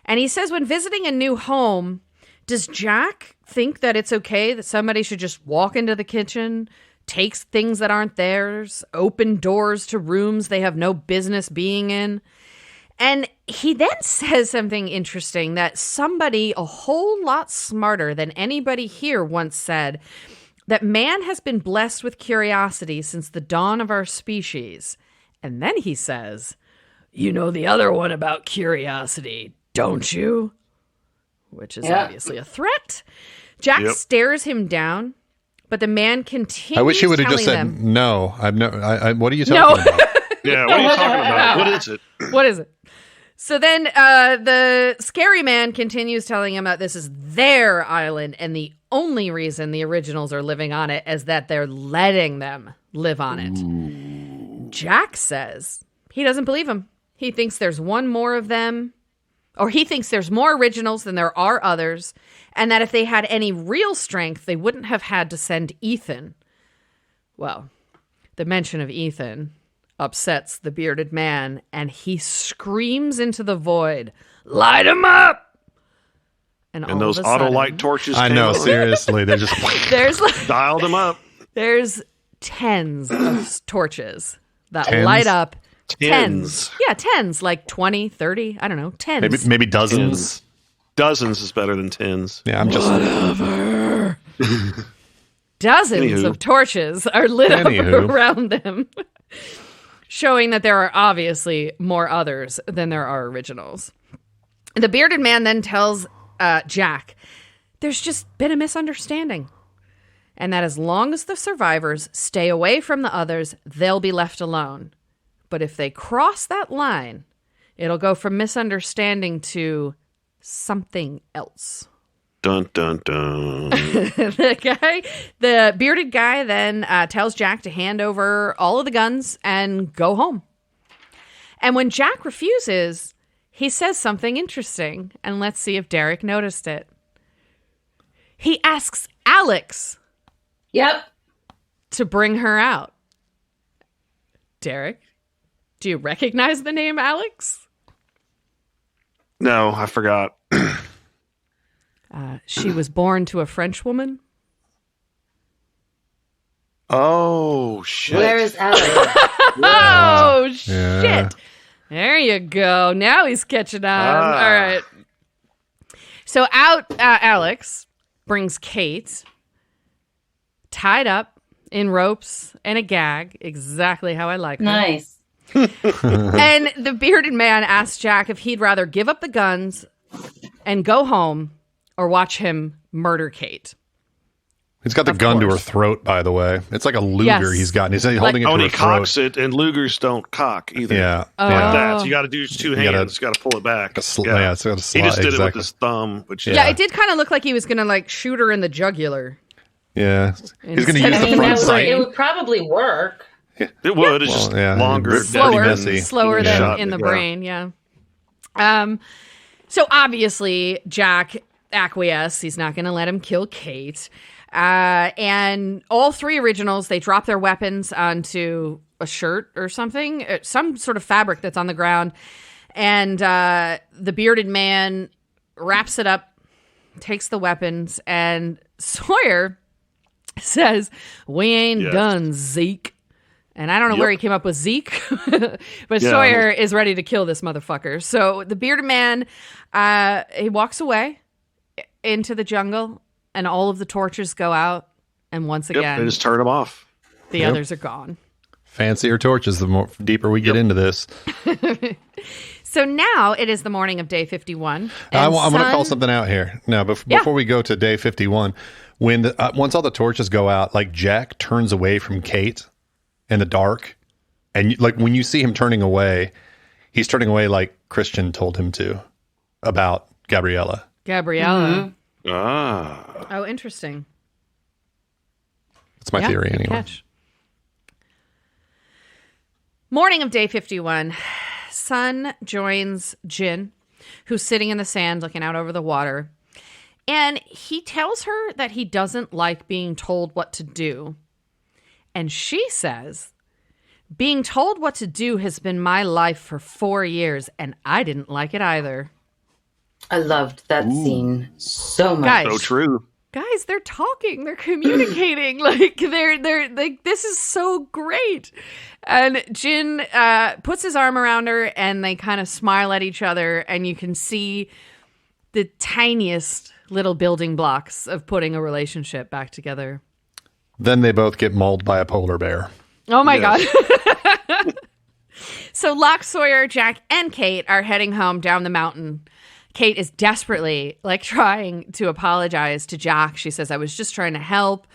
And he says when visiting a new home, does Jack think that it's okay that somebody should just walk into the kitchen, take things that aren't theirs, open doors to rooms they have no business being in? And he then says something interesting that somebody a whole lot smarter than anybody here once said, that man has been blessed with curiosity since the dawn of our species. And then he says, you know the other one about curiosity, don't you? Which is obviously a threat. Jack stares him down, but the man continues. I wish he would have just said, no, I've never. What are you talking about? Yeah, what are you talking about? What is it? What is it? So then the scary man continues telling him that this is their island, and the only reason the originals are living on it is that they're letting them live on it. Ooh. Jack says he doesn't believe him. He thinks there's one more of them, or he thinks there's more originals than there are others, and that if they had any real strength, they wouldn't have had to send Ethan. Well, the mention of Ethan upsets the bearded man, and he screams into the void, light him up! And those auto light torches I know, seriously. They're just... there's dialed them up. There's tens of torches that light up. Tens. Yeah, tens. Like 20, 30, I don't know, tens. Maybe dozens. Dozens is better than tens. Yeah, I'm just... Whatever. Dozens of torches are lit up around them, showing that there are obviously more others than there are originals. The bearded man then tells Jack, there's just been a misunderstanding, and that as long as the survivors stay away from the others, they'll be left alone. But if they cross that line, it'll go from misunderstanding to something else. Dun, dun, dun. The bearded guy then tells Jack to hand over all of the guns and go home. And when Jack refuses, he says something interesting, and let's see if Derek noticed it. He asks Alex to bring her out. Derek, do you recognize the name Alex? No, I forgot. She was born to a French woman. Oh, shit. Where is Alex? Oh, shit. There you go. Now he's catching on. All right. So out Alex brings Kate tied up in ropes and a gag, exactly how I like her. Nice. And the bearded man asks Jack if he'd rather give up the guns and go home or watch him murder Kate. He's got the gun to her throat, by the way. It's like a Luger he's got. He's holding it to her throat. He cocks it, and Lugers don't cock either. Yeah. Like that. So you got to do two hands. You got to pull it back. It's got to slide. He just did it with his thumb. Which, it did kind of look like he was going to like shoot her in the jugular. Yeah. He's going to use the front sight. It would probably work. It would. It's just longer. Slower than in the brain, So obviously, Jack acquiesces. He's not going to let him kill Kate. And all three originals, they drop their weapons onto a shirt or something, some sort of fabric that's on the ground. And the bearded man wraps it up, takes the weapons, and Sawyer says, "We ain't done, Zeke." And I don't know where he came up with Zeke, but Sawyer is ready to kill this motherfucker. So the bearded man, he walks away into the jungle, and all of the torches go out. And once again, they just turn them off. The others are gone. Fancier torches, the more deeper we get into this. So now it is the morning of day 51. I'm going to call something out here. Now, before we go to day 51, when once all the torches go out, like Jack turns away from Kate in the dark, and like when you see him turning away, he's turning away like Christian told him to about Gabriella. Gabriella. Mm-hmm. Oh, interesting. That's my theory anyway. Catch. Morning of day 51. Sun joins Jin, who's sitting in the sand looking out over the water. And he tells her that he doesn't like being told what to do. And she says, "Being told what to do has been my life for 4 years, and I didn't like it either." I loved that scene so much. Guys, so true. Guys, they're talking, they're communicating, like they're like, this is so great. And Jin puts his arm around her, and they kind of smile at each other, and you can see the tiniest little building blocks of putting a relationship back together. Then they both get mauled by a polar bear. Oh my God. So Locke, Sawyer, Jack, and Kate are heading home down the mountain. Kate is desperately like trying to apologize to Jack. She says, "I was just trying to help."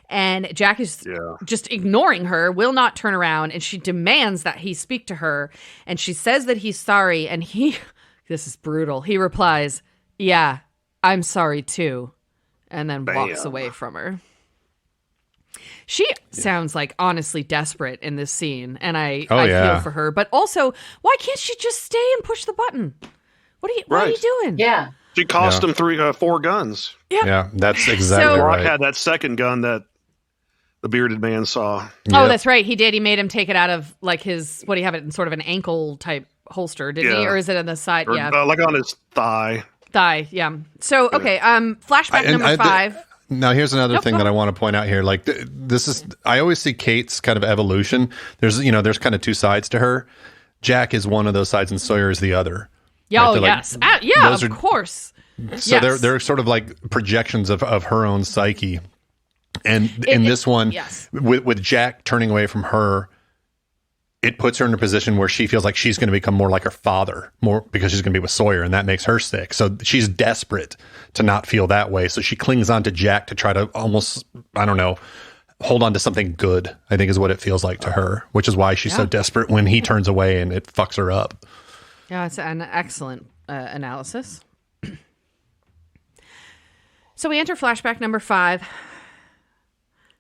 And Jack is just ignoring her, will not turn around. And she demands that he speak to her. And she says that he's sorry. And this is brutal. He replies, "Yeah, I'm sorry too." And then walks away from her. She sounds like honestly desperate in this scene. And I feel for her. But also, why can't she just stay and push the button? What are you doing? Yeah. She cost him 4 guns. Yeah, that's exactly right. Locke had that second gun that the bearded man saw. Oh, that's right. He did. He made him take it out of like his, what do you have it in sort of an ankle type holster, didn't he? Or is it on the side? Or, like on his thigh. Yeah. So, okay. Flashback number 5. Now, here's another thing that I want to point out here. Like this is, I always see Kate's kind of evolution. There's kind of two sides to her. Jack is one of those sides and Sawyer is the other. Yeah, right? Yes. Of course. So they're sort of like projections of her own psyche. And in this one, with Jack turning away from her, it puts her in a position where she feels like she's going to become more like her father, more because she's going to be with Sawyer, and that makes her sick. So she's desperate to not feel that way. So she clings on to Jack to try to almost, I don't know, hold on to something good, I think is what it feels like to her, which is why she's so desperate when he turns away and it fucks her up. Yeah, it's an excellent analysis. So we enter flashback number 5.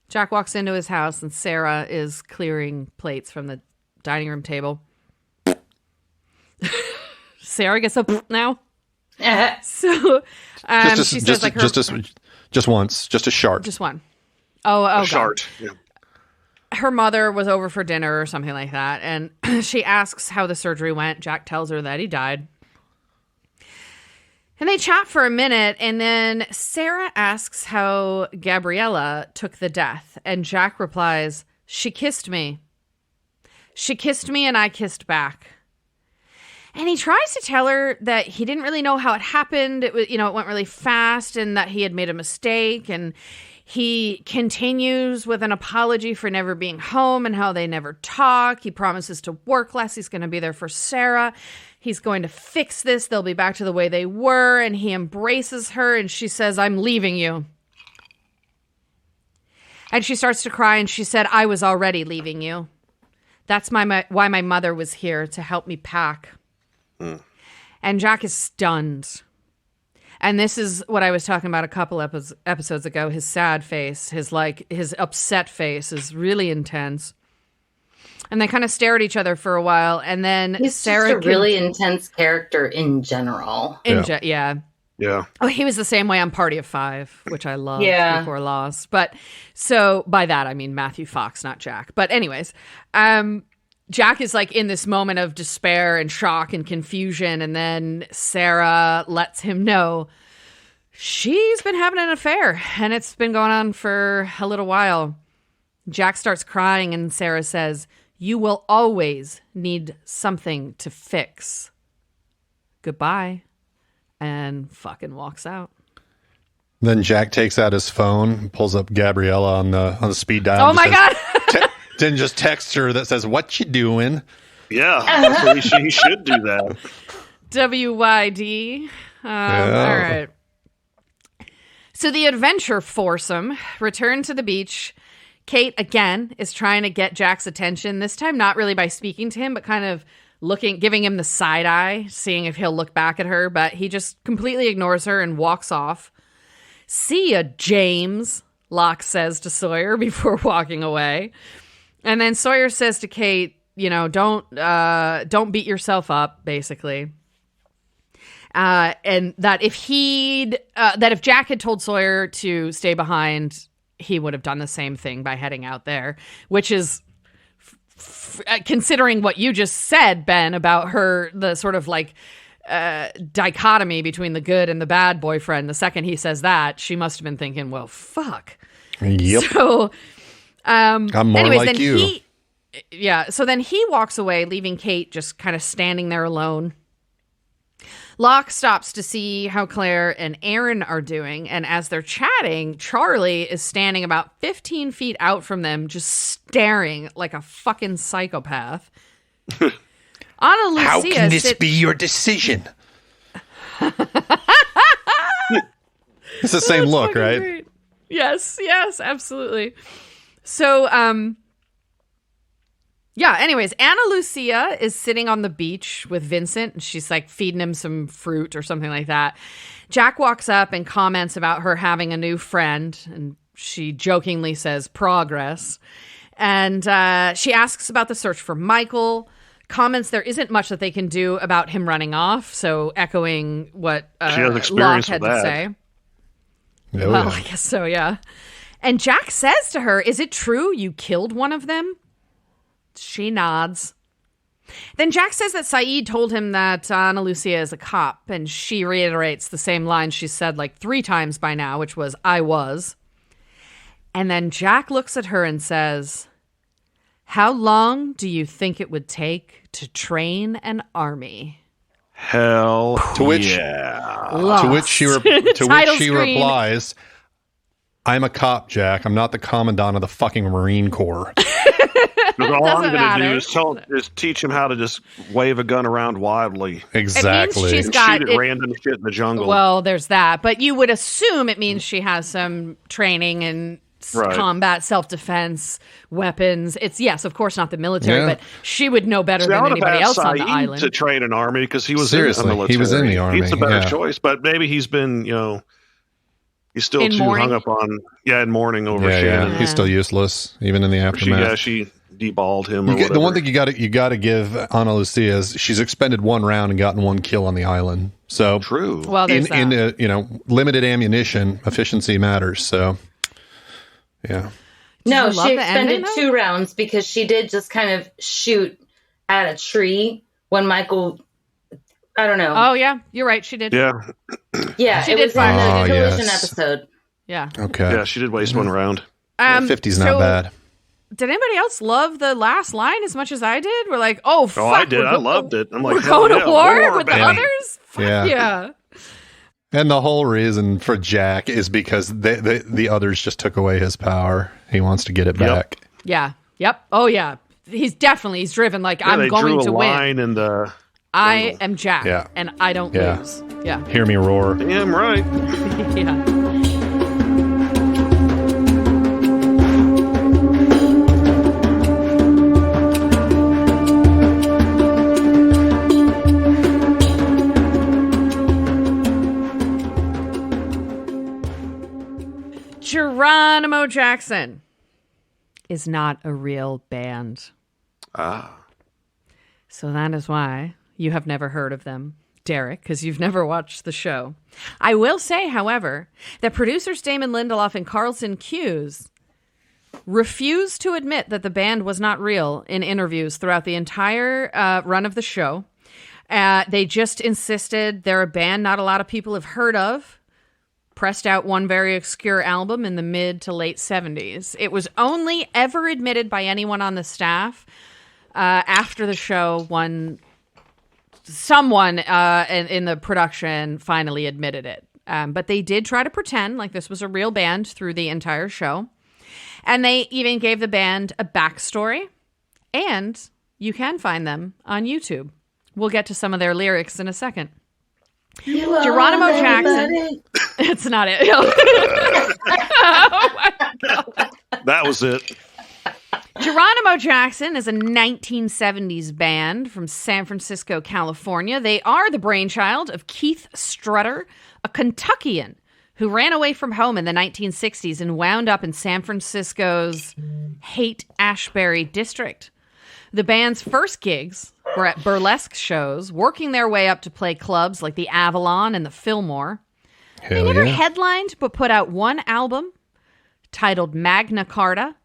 Jack walks into his house and Sarah is clearing plates from the dining room table. Sarah gets up now. So she says like just once, just a shart. Just one. Oh, shart. Yeah. Her mother was over for dinner or something like that, and she asks how the surgery went. Jack tells her that he died. And they chat for a minute, and then Sarah asks how Gabriella took the death, and Jack replies, "She kissed me. She kissed me, and I kissed back." And he tries to tell her that he didn't really know how it happened. It was, it went really fast, and that he had made a mistake, and he continues with an apology for never being home and how they never talk. He promises to work less. He's going to be there for Sarah. He's going to fix this. They'll be back to the way they were. And he embraces her and she says, "I'm leaving you." And she starts to cry, and she said, I was already leaving you. That's why my mother was here, to help me pack. And Jack is stunned. And this is what I was talking about a couple episodes ago. His sad face, his upset face is really intense. And they kind of stare at each other for a while, and then he's Sarah just a really intense character in general. Yeah. Oh, he was the same way on Party of Five, which I loved before Lost. But so by that I mean Matthew Fox, not Jack. But anyways, Jack is like in this moment of despair and shock and confusion, and then Sarah lets him know she's been having an affair, and it's been going on for a little while. Jack starts crying, and Sarah says, you will always need something to fix. Goodbye. And fucking walks out. Then Jack takes out his phone, pulls up Gabriella on the speed dial. Oh my God. Then just texts her that says, what you doing? Yeah, he should do that. WYD. All right. So the adventure foursome return to the beach. Kate, again, is trying to get Jack's attention, this time not really by speaking to him, but kind of giving him the side eye, seeing if he'll look back at her, but he just completely ignores her and walks off. See ya, James, Locke says to Sawyer before walking away. And then Sawyer says to Kate, don't beat yourself up, basically. And that if Jack had told Sawyer to stay behind, he would have done the same thing by heading out there, which is considering what you just said, Ben, about the sort of like dichotomy between the good and the bad boyfriend. The second he says that, she must have been thinking, well, fuck. Yep. So, I'm more like you. So then he walks away, leaving Kate just kind of standing there alone. Locke stops to see how Claire and Aaron are doing, and as they're chatting, Charlie is standing about 15 feet out from them, just staring like a fucking psychopath. Ana Lucia How can this be your decision? It's the same look, right? Great. Yes, absolutely. So, anyways, Ana Lucia is sitting on the beach with Vincent, and she's like feeding him some fruit or something like that. Jack walks up and comments about her having a new friend, and she jokingly says progress. And she asks about the search for Michael, comments there isn't much that they can do about him running off, so echoing what Locke had to say. Oh, well, I guess so, yeah. And Jack says to her, is it true you killed one of them? She nods. Then Jack says that Saeed told him that Ana Lucia is a cop, and she reiterates the same line she said like 3 times by now, which was, I was. And then Jack looks at her and says, how long do you think it would take to train an army? Hell to which, yeah. To which she replies, I'm a cop, Jack. I'm not the commandant of the fucking Marine Corps. All I'm going to do is teach him how to just wave a gun around wildly. Exactly. She's got shoot at random shit in the jungle. Well, there's that. But you would assume it means she has some training in combat, self-defense, weapons. It's, yes, of course, not the military, but she would know better than anybody else on the island. To train an army because he was Seriously, in the military. He was in the army. He's a better choice, but maybe he's been, he's still too hung up on, in mourning over Shannon. Yeah. He's still useless, even in the aftermath. She deballed him. The one thing you got to give Ana Lucia is she's expended 1 round and gotten 1 kill on the island. So true. Well, in limited ammunition, efficiency matters. So yeah. No, she expended 2 rounds because she did just kind of shoot at a tree when Michael. I don't know. Oh yeah, you're right. She did. Yeah. Yeah, she did find the collision episode. Yeah. Okay. Yeah, she did waste 1 round. 50's not bad. Did anybody else love the last line as much as I did? We're like, oh, fuck. Oh, I did. I loved it. I'm like, we're going to war with the baby. others? Yeah. And the whole reason for Jack is because the others just took away his power. He wants to get it back. Yeah. Yep. Oh, yeah. He's driven like, I'm going to win. In the I am Jack, and I don't lose. Yeah. Hear me roar. Damn right. Yeah. Jackson is not a real band. So that is why you have never heard of them, Derek, because you've never watched the show. I will say, however, that producers Damon Lindelof and Carlton Cuse refused to admit that the band was not real in interviews throughout the entire run of the show. They just insisted they're a band not a lot of people have heard of, pressed out one very obscure album in the mid to late 70s. It was only ever admitted by anyone on the staff after the show. Someone in the production finally admitted it. But they did try to pretend like this was a real band through the entire show. And they even gave the band a backstory. And you can find them on YouTube. We'll get to some of their lyrics in a second. Geronimo Jackson. It's not it. Oh my God. That was it. Geronimo Jackson is a 1970s band from San Francisco, California. They are the brainchild of Keith Strutter, a Kentuckian who ran away from home in the 1960s and wound up in San Francisco's Haight-Ashbury district. The band's first gigs were at burlesque shows, working their way up to play clubs like the Avalon and the Fillmore. They never headlined, but put out one album titled Magna Carta,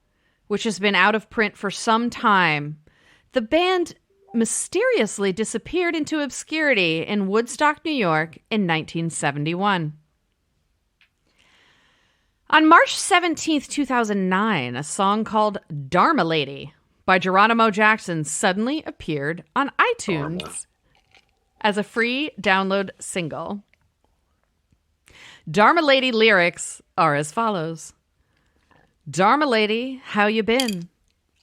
which has been out of print for some time. The band mysteriously disappeared into obscurity in Woodstock, New York in 1971. On March 17th, 2009, a song called Dharma Lady by Geronimo Jackson suddenly appeared on iTunes as a free download single. Dharma Lady lyrics are as follows. Dharma Lady, how you been?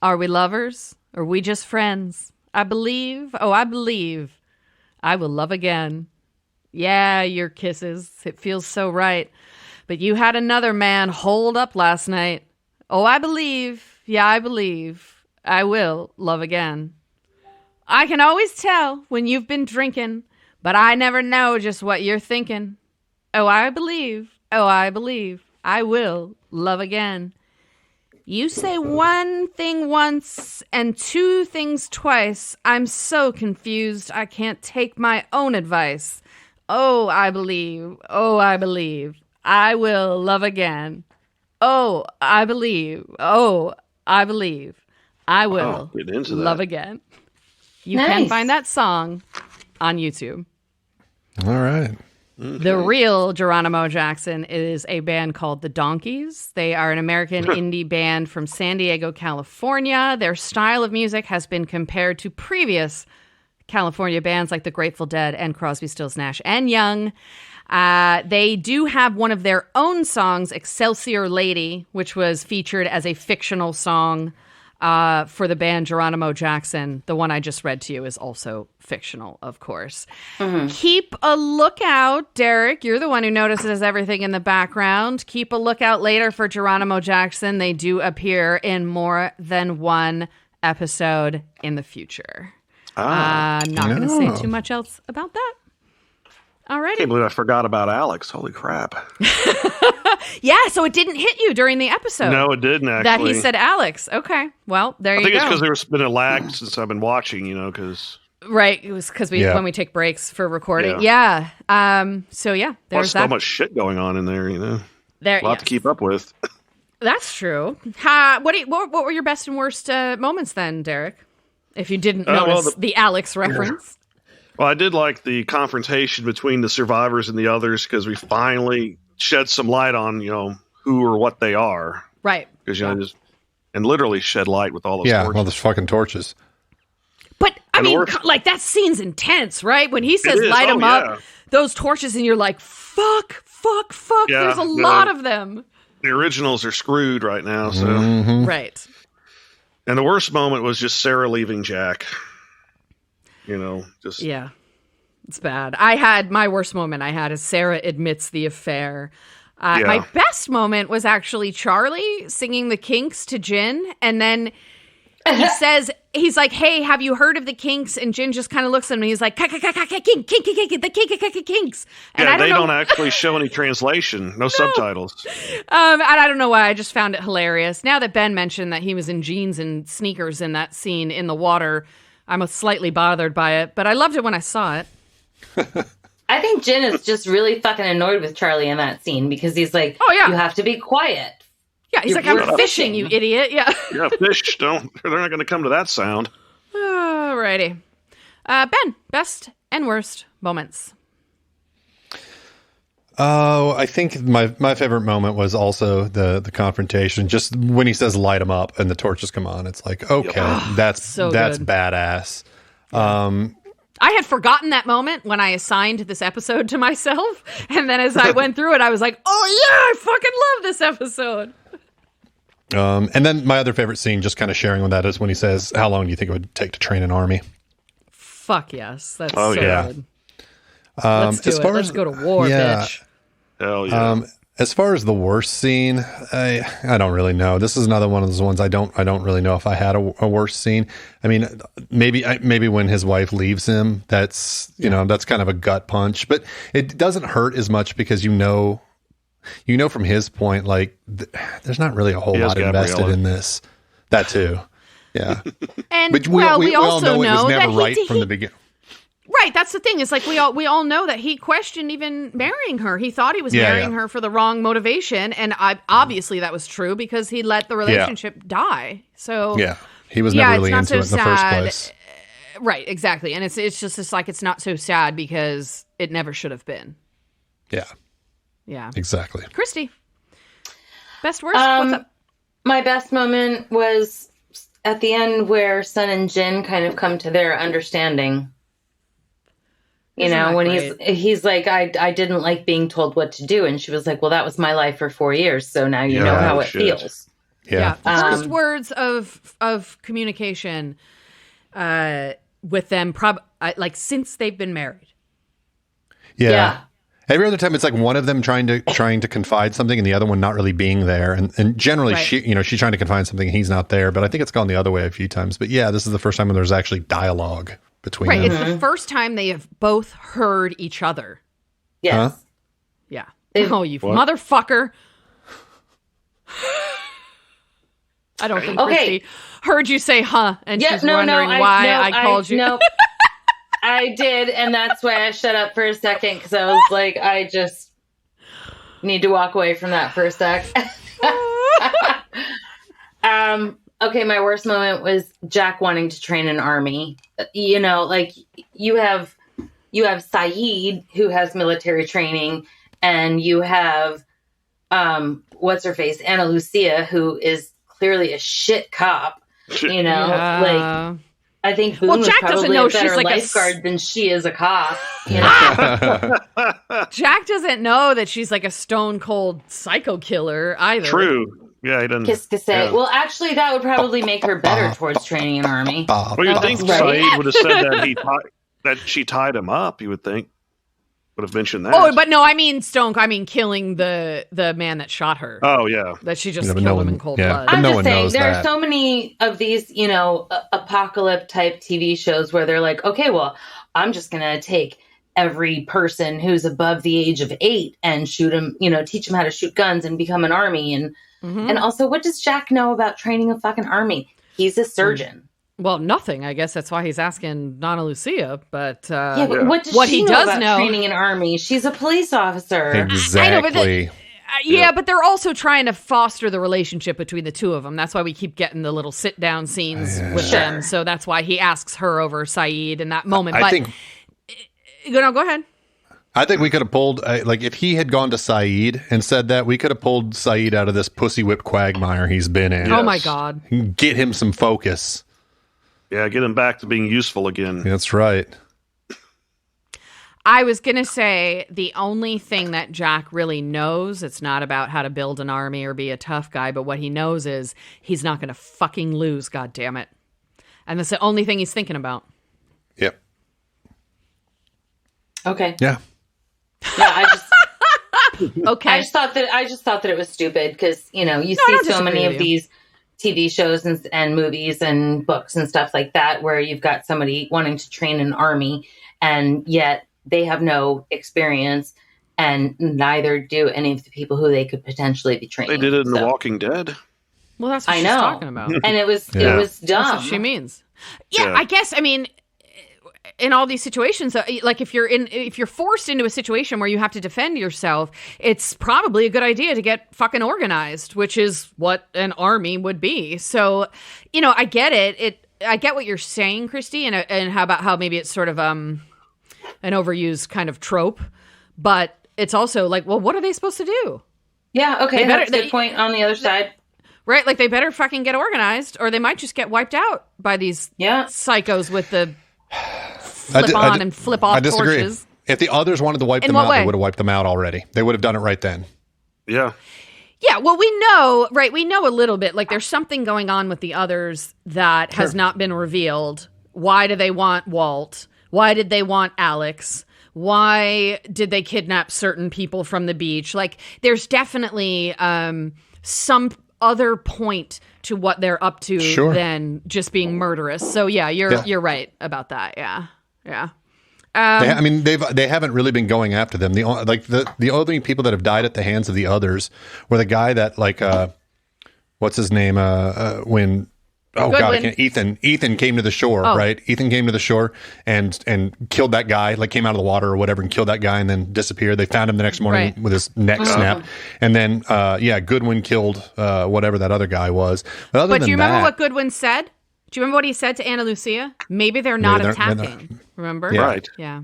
Are we lovers or we just friends? I believe, I believe, I will love again. Yeah, your kisses, it feels so right. But you had another man hold up last night. Oh, I believe, yeah, I believe, I will love again. I can always tell when you've been drinking, but I never know just what you're thinking. Oh, I believe, I will love again. You say one thing once and two things twice. I'm so confused I can't take my own advice. Oh, I believe, I will love again. Oh, I believe, I will love again. You can find that song on YouTube. All right. Okay. The real Geronimo Jackson is a band called The Donkeys. They are an American indie band from San Diego, California. Their style of music has been compared to previous California bands like the Grateful Dead and Crosby, Stills, Nash and Young. They do have one of their own songs, Excelsior Lady, which was featured as a fictional song for the band Geronimo Jackson. The one I just read to you is also fictional, of course. Mm-hmm. Keep a lookout, Derek. You're the one who notices everything in the background. Keep a lookout later for Geronimo Jackson. They do appear in more than one episode in the future. I'm not going to say too much else about that. All right. I can't believe I forgot about Alex. Holy crap. Yeah, so it didn't hit you during the episode. No, it didn't, actually. That he said Alex. Okay, well, there you go. I think it's because there's been a lag since I've been watching, because... Right, it was because when we take breaks for recording. Yeah. So, yeah, there's so much shit going on in there, There, a lot to keep up with. That's true. What were your best and worst moments then, Derek? If you didn't notice the Alex reference. Well, I did like the confrontation between the survivors and the others because we finally shed some light on, who or what they are. Right. Because, and literally shed light with all those torches. All those fucking torches. But, I mean, that scene's intense, right? When he says light them up, those torches, and you're like, fuck, there's a lot of them. The originals are screwed right now, so. Mm-hmm. Right. And the worst moment was just Sarah leaving Jack. Yeah, it's bad. My worst moment is Sarah admits the affair. My best moment was actually Charlie singing the Kinks to Jin, and then he says, he's like, hey, have you heard of the kinks? And Jin just kind of looks at him and he's like, kinks. And yeah, they don't actually show any translation, no subtitles. And I don't know why, I just found it hilarious. Now that Ben mentioned that he was in jeans and sneakers in that scene in the water, I'm slightly bothered by it, but I loved it when I saw it. I think Jin is just really fucking annoyed with Charlie in that scene because he's like, oh, yeah, you have to be quiet. Yeah, he's like, I'm fishing, you idiot. Yeah. Yeah, fish they're not going to come to that sound. Alrighty. Ben, best and worst moments. Oh, I think my favorite moment was also the confrontation. Just when he says light him up and the torches come on, it's like, okay, that's good. badass. I had forgotten that moment when I assigned this episode to myself. And then as I went through it, I was like, oh yeah, I fucking love this episode. And then my other favorite scene, just kind of sharing with that, is when he says, how long do you think it would take to train an army? Fuck yes. That's so good. Let's do it. Let's go to war, bitch. Hell yeah. As far as the worst scene, I don't really know. This is another one of those ones I don't really know if I had a worst scene. I mean, maybe when his wife leaves him, that's that's kind of a gut punch, but it doesn't hurt as much because you know from his point, like there's not really a whole lot invested in this. That too, yeah. And but we all also know it was never that right from the beginning. Right, that's the thing. It's like we all know that he questioned even marrying her. He thought he was marrying her for the wrong motivation, and obviously that was true because he let the relationship die. So yeah, he was never really into it in the first place. Right, exactly. And it's just like it's not so sad because it never should have been. Yeah. Yeah. Exactly. Christy, best worst? What's up? My best moment was at the end where Sun and Jin kind of come to their understanding. You know, when he's like, I didn't like being told what to do. And she was like, well, that was my life for 4 years. So now you know how it feels. Yeah. First words of communication with them, like since they've been married. Yeah. Every other time it's like one of them trying to confide something and the other one not really being there. And generally she's trying to confide something and he's not there. But I think it's gone the other way a few times. But yeah, this is the first time when there's actually dialogue between them. It's the first time they have both heard each other. Yes. Huh? Yeah. Oh, you motherfucker. I don't think Christy heard you say and she's wondering why I called you. No, I did, and that's why I shut up for a second, because I was like, I just need to walk away from that for a sec. Okay, my worst moment was Jack wanting to train an army. You know, like you have Saeed, who has military training, and you have what's her face, Ana Lucia, who is clearly a shit cop. You know, like I think Boone was probably a better lifeguard than she is a cop. You know? Jack doesn't know that she's like a stone cold psycho killer either. True. Yeah, he doesn't. Yeah. Well, actually, that would probably make her better towards training an army. Well, you'd think Saeed would have said that she tied him up. You would think would have mentioned that. Oh, but no, I mean killing the man that shot her. Oh, yeah, that she just killed him in cold blood. I'm just saying, there are so many of these, apocalypse type TV shows where they're like, okay, well, I'm just gonna take every person who's above the age of 8 and shoot them, teach them how to shoot guns and become an army. And also, what does Jack know about training a fucking army? He's a surgeon. Well, nothing. I guess that's why he's asking Ana Lucia. But but what does she know about training an army? She's a police officer. Exactly. I know, but they're also trying to foster the relationship between the two of them. That's why we keep getting the little sit down scenes with them. So that's why he asks her over Saeed in that moment. I think. Go ahead. I think we could have pulled, if he had gone to Saeed and said that, we could have pulled Saeed out of this pussy whip quagmire he's been in. Yes. Oh, my God. Get him some focus. Yeah, get him back to being useful again. That's right. I was going to say the only thing that Jack really knows, it's not about how to build an army or be a tough guy, but what he knows is he's not going to fucking lose, goddammit. And that's the only thing he's thinking about. Yep. Okay. Yeah. I just okay. I just thought that it was stupid because you see so many of these TV shows and movies and books and stuff like that, where you've got somebody wanting to train an army and yet they have no experience, and neither do any of the people who they could potentially be training. They did it in The Walking Dead. Well, that's what she's talking about. And it was dumb. That's what she means. Yeah, I guess, I mean, in all these situations, like if you're forced into a situation where you have to defend yourself, it's probably a good idea to get fucking organized, which is what an army would be. So, I get it. I get what you're saying, Christy, and how about how maybe it's sort of an overused kind of trope, but it's also like, well, what are they supposed to do? Yeah, okay, that's a good point on the other side. Right, like they better fucking get organized, or they might just get wiped out by these psychos with the flip on and flip off torches. If the others wanted to wipe them out, they would have wiped them out already. They would have done it right then. Yeah. Yeah, well, we know a little bit. Like, there's something going on with the others that has not been revealed. Why do they want Walt? Why did they want Alex? Why did they kidnap certain people from the beach? Like, there's definitely some other point to what they're up to than just being murderous. So, yeah, you're right about that. Yeah. They haven't really been going after them. The only people that have died at the hands of the others were the guy that what's his name? Ethan came to the shore, right? Ethan came to the shore and killed that guy. Like came out of the water or whatever and killed that guy and then disappeared. They found him the next morning with his neck snapped. And then Goodwin killed whatever that other guy was. But do you remember what Goodwin said? Do you remember what he said to Ana Lucia? Maybe they're not attacking. Remember? Yeah. Right. Yeah.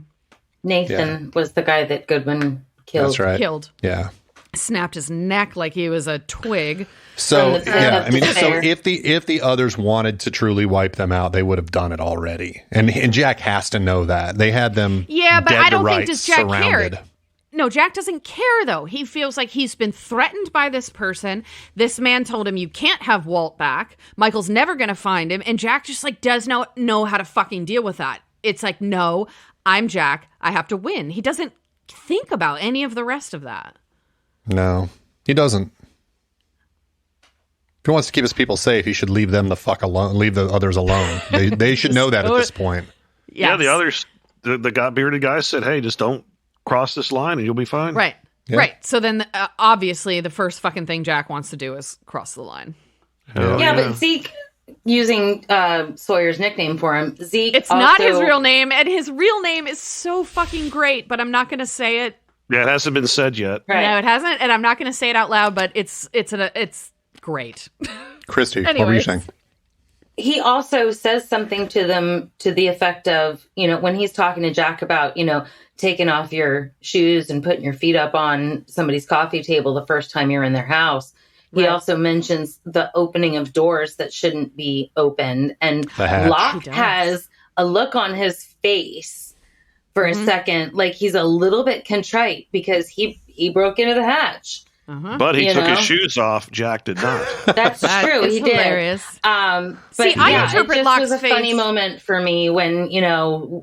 Nathan was the guy that Goodwin killed. That's right. Killed. Yeah. Snapped his neck like he was a twig. So if the others wanted to truly wipe them out, they would have done it already. And Jack has to know that. They had them. Yeah, but I don't think does Jack care. No, Jack doesn't care, though. He feels like he's been threatened by this person. This man told him you can't have Walt back. Michael's never going to find him. And Jack just does not know how to fucking deal with that. It's like, no, I'm Jack. I have to win. He doesn't think about any of the rest of that. No, he doesn't. If he wants to keep his people safe, he should leave them the fuck alone. Leave the others alone. They should know that at this point. Yes. Yeah, the others, the bearded guy said, hey, just don't cross this line and you'll be fine. Right. Yeah. Right. So then obviously the first fucking thing Jack wants to do is cross the line. But Zeke, using Sawyer's nickname for him, Zeke it's not his real name, and his real name is so fucking great, but I'm not going to say it. Yeah, it hasn't been said yet. Right. No, it hasn't, and I'm not going to say it out loud, but it's great. Christy, what were you saying? He also says something to them to the effect of, when he's talking to Jack about, taking off your shoes and putting your feet up on somebody's coffee table the first time you're in their house. He also mentions the opening of doors that shouldn't be opened. And Locke has a look on his face for a second, like he's a little bit contrite because he broke into the hatch. But he took his shoes off. Jack did not. That's true. He hilarious. Did. But I interpret it just Locke's was a face. funny moment for me when,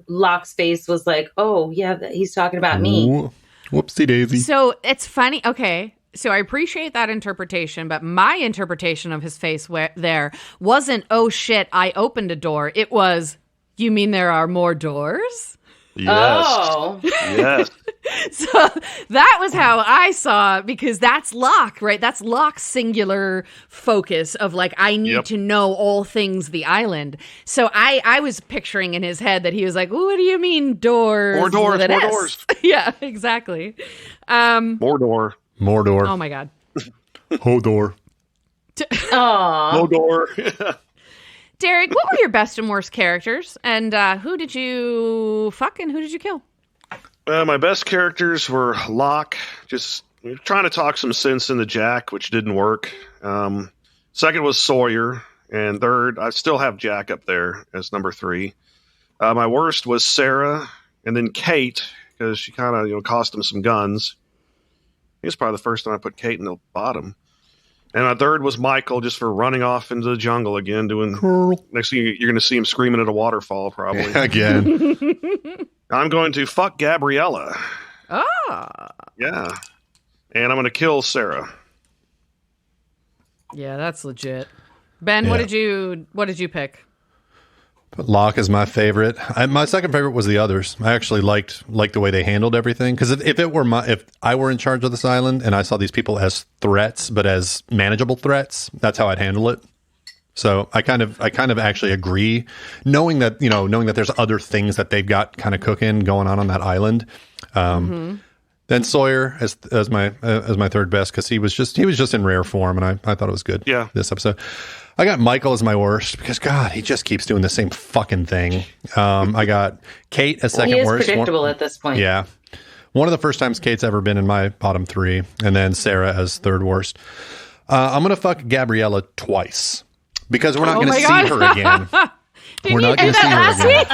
Locke's face was like, oh, yeah, he's talking about me. Ooh, whoopsie daisy. So it's funny. Okay. So I appreciate that interpretation, but my interpretation of his face there wasn't, oh shit, I opened a door. It was, you mean there are more doors? Yes. Oh. Yes. So that was how I saw, because that's Locke, right? That's Locke's singular focus of I need to know all things the island. So I was picturing in his head that he was like, what do you mean doors? More doors, more doors. Yeah, exactly. More door. More door. Oh my God. Ho door. No door. Derek, what were your best and worst characters? And who did you fuck and who did you kill? My best characters were Locke, just trying to talk some sense into Jack, which didn't work. Second was Sawyer. And third, I still have Jack up there as number 3. My worst was Sarah, and then Kate, because she kind of cost him some guns. I think it's probably the first time I put Kate in the bottom. And my third was Michael, just for running off into the jungle again, doing... Next thing you're going to see him screaming at a waterfall, probably. Again. I'm going to fuck Gabriella. Ah. Yeah. And I'm going to kill Sarah. Yeah, that's legit. Ben, Yeah. what did you pick? Locke is my favorite. My second favorite was the others. I actually liked the way they handled everything, because if I were in charge of this island and I saw these people as threats, but as manageable threats, that's how I'd handle it. So I kind of actually agree, knowing that there's other things that they've got kind of cooking going on that island. Then Sawyer as my third best, because he was just in rare form, and I thought it was good. Yeah. This episode. I got Michael as my worst because, God, he just keeps doing the same fucking thing. I got Kate as second worst. He is predictable at this point. Yeah. One of the first times Kate's ever been in my bottom three, and then Sarah as third worst. I'm going to fuck Gabriella twice because we're not going to see her again. We're not going to see her again.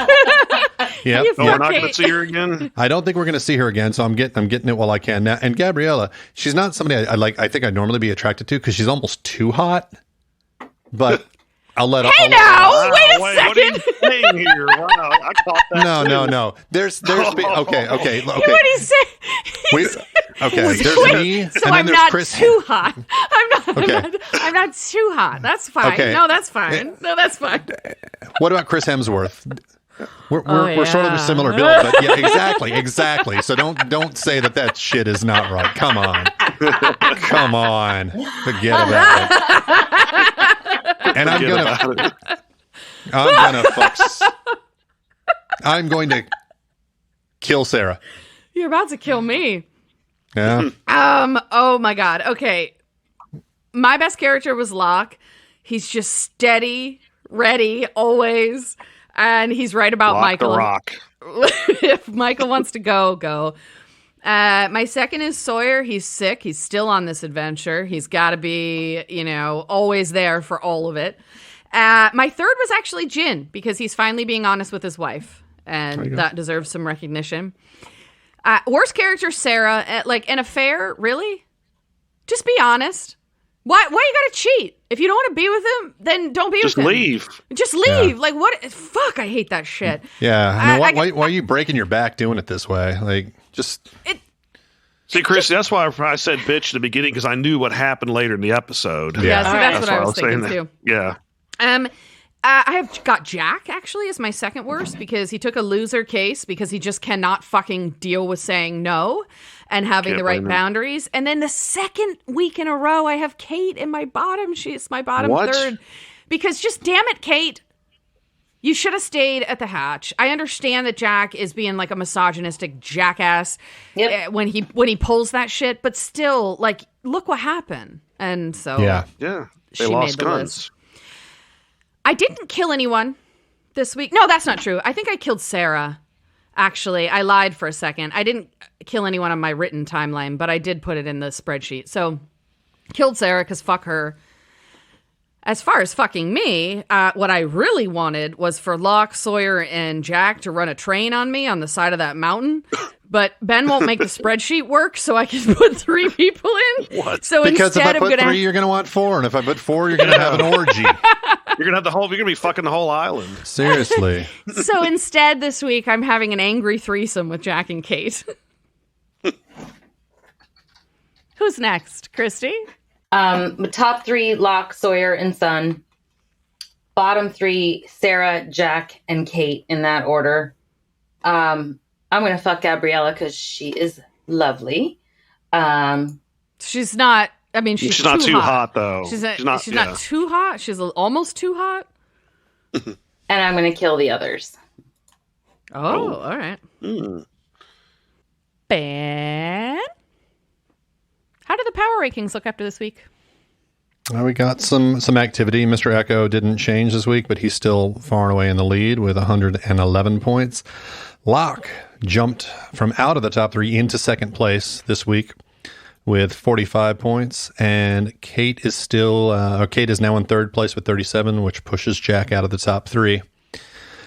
Yep. No, we're not going to see her again. I don't think we're going to see her again, so I'm getting it while I can now. And Gabriella, she's not somebody I like. I think I'd normally be attracted to because she's almost too hot. But I'll let. Hey, now wait a second. What are you saying here? Wow, I caught that. No. There's okay. What did he say? There's me, So and then I'm there's not Chris. too hot. Okay. I'm not too hot. That's fine. Okay. No, that's fine. No, that's fine. What about Chris Hemsworth? We're sort of a yeah. similar build, but yeah, exactly. So don't say that shit is not right. Come on, forget about it. And I'm going to kill Sarah. You're about to kill me. Yeah. Oh my God. Okay. My best character was Locke. He's just steady, ready, always. And he's right about Lock Michael. the rock. If Michael wants to go. My second is Sawyer. He's sick. He's still on this adventure. He's got to be, always there for all of it. My third was actually Jin, because he's finally being honest with his wife. And that deserves some recognition. Worst character, Sarah. An affair, really? Just be honest. Why you gotta cheat? If you don't want to be with him, then don't be with him. Just leave. Yeah. What? Fuck, I hate that shit. Yeah. Why are you breaking your back doing it this way? See, Chris, that's why I said bitch at the beginning, because I knew what happened later in the episode. Yeah, so that's what why I was thinking saying too. Yeah. I have got Jack, actually, as my second worst, because he took a loser case because he just cannot fucking deal with saying no and having Can't the right blame him. boundaries. And then the second week in a row, I have Kate in my bottom. She's my bottom What? third. Because just damn it, Kate, you should have stayed at the hatch. I understand that Jack is being like a misogynistic jackass when he pulls that shit, but still, look what happened. And so They she lost made the guns. list. I didn't kill anyone this week. No, that's not true. I think I killed Sarah. Actually, I lied for a second. I didn't kill anyone on my written timeline, but I did put it in the spreadsheet. So, killed Sarah because fuck her. As far as fucking me, what I really wanted was for Locke, Sawyer, and Jack to run a train on me on the side of that mountain. But Ben won't make the spreadsheet work, so I can put 3 people in. What? So Because if instead, I put I'm gonna 3, you're going to want 4, and if I put 4, you're going to have an orgy. You're gonna be fucking the whole island. Seriously. So instead, this week, I'm having an angry threesome with Jack and Kate. Who's next? Christy? Top 3, Locke, Sawyer, and Son. Bottom 3, Sarah, Jack, and Kate, in that order. I'm going to fuck Gabriella because she is lovely. She's not... I mean, she's not too hot, though. She's not too hot. She's almost too hot. And I'm going to kill the others. Oh, all right. Ben? How did the power rankings look after this week? We got some activity. Mr. Echo didn't change this week, but he's still far and away in the lead with 111 points. Locke jumped from out of the top 3 into second place this week with 45 points, and Kate is now in third place with 37, which pushes Jack out of the top 3.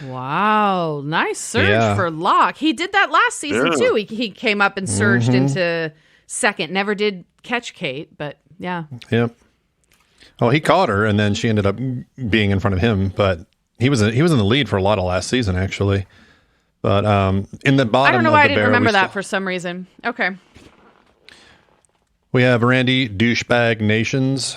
Wow, nice surge for Locke. He did that last season too. He came up and surged into second. Never did catch Kate, but yeah. Yep. Oh, he caught her, and then she ended up being in front of him. But he was in the lead for a lot of last season, actually. But in the bottom, I don't know of why the I didn't barrel, remember that for some reason. Okay. We have Randy Douchebag Nations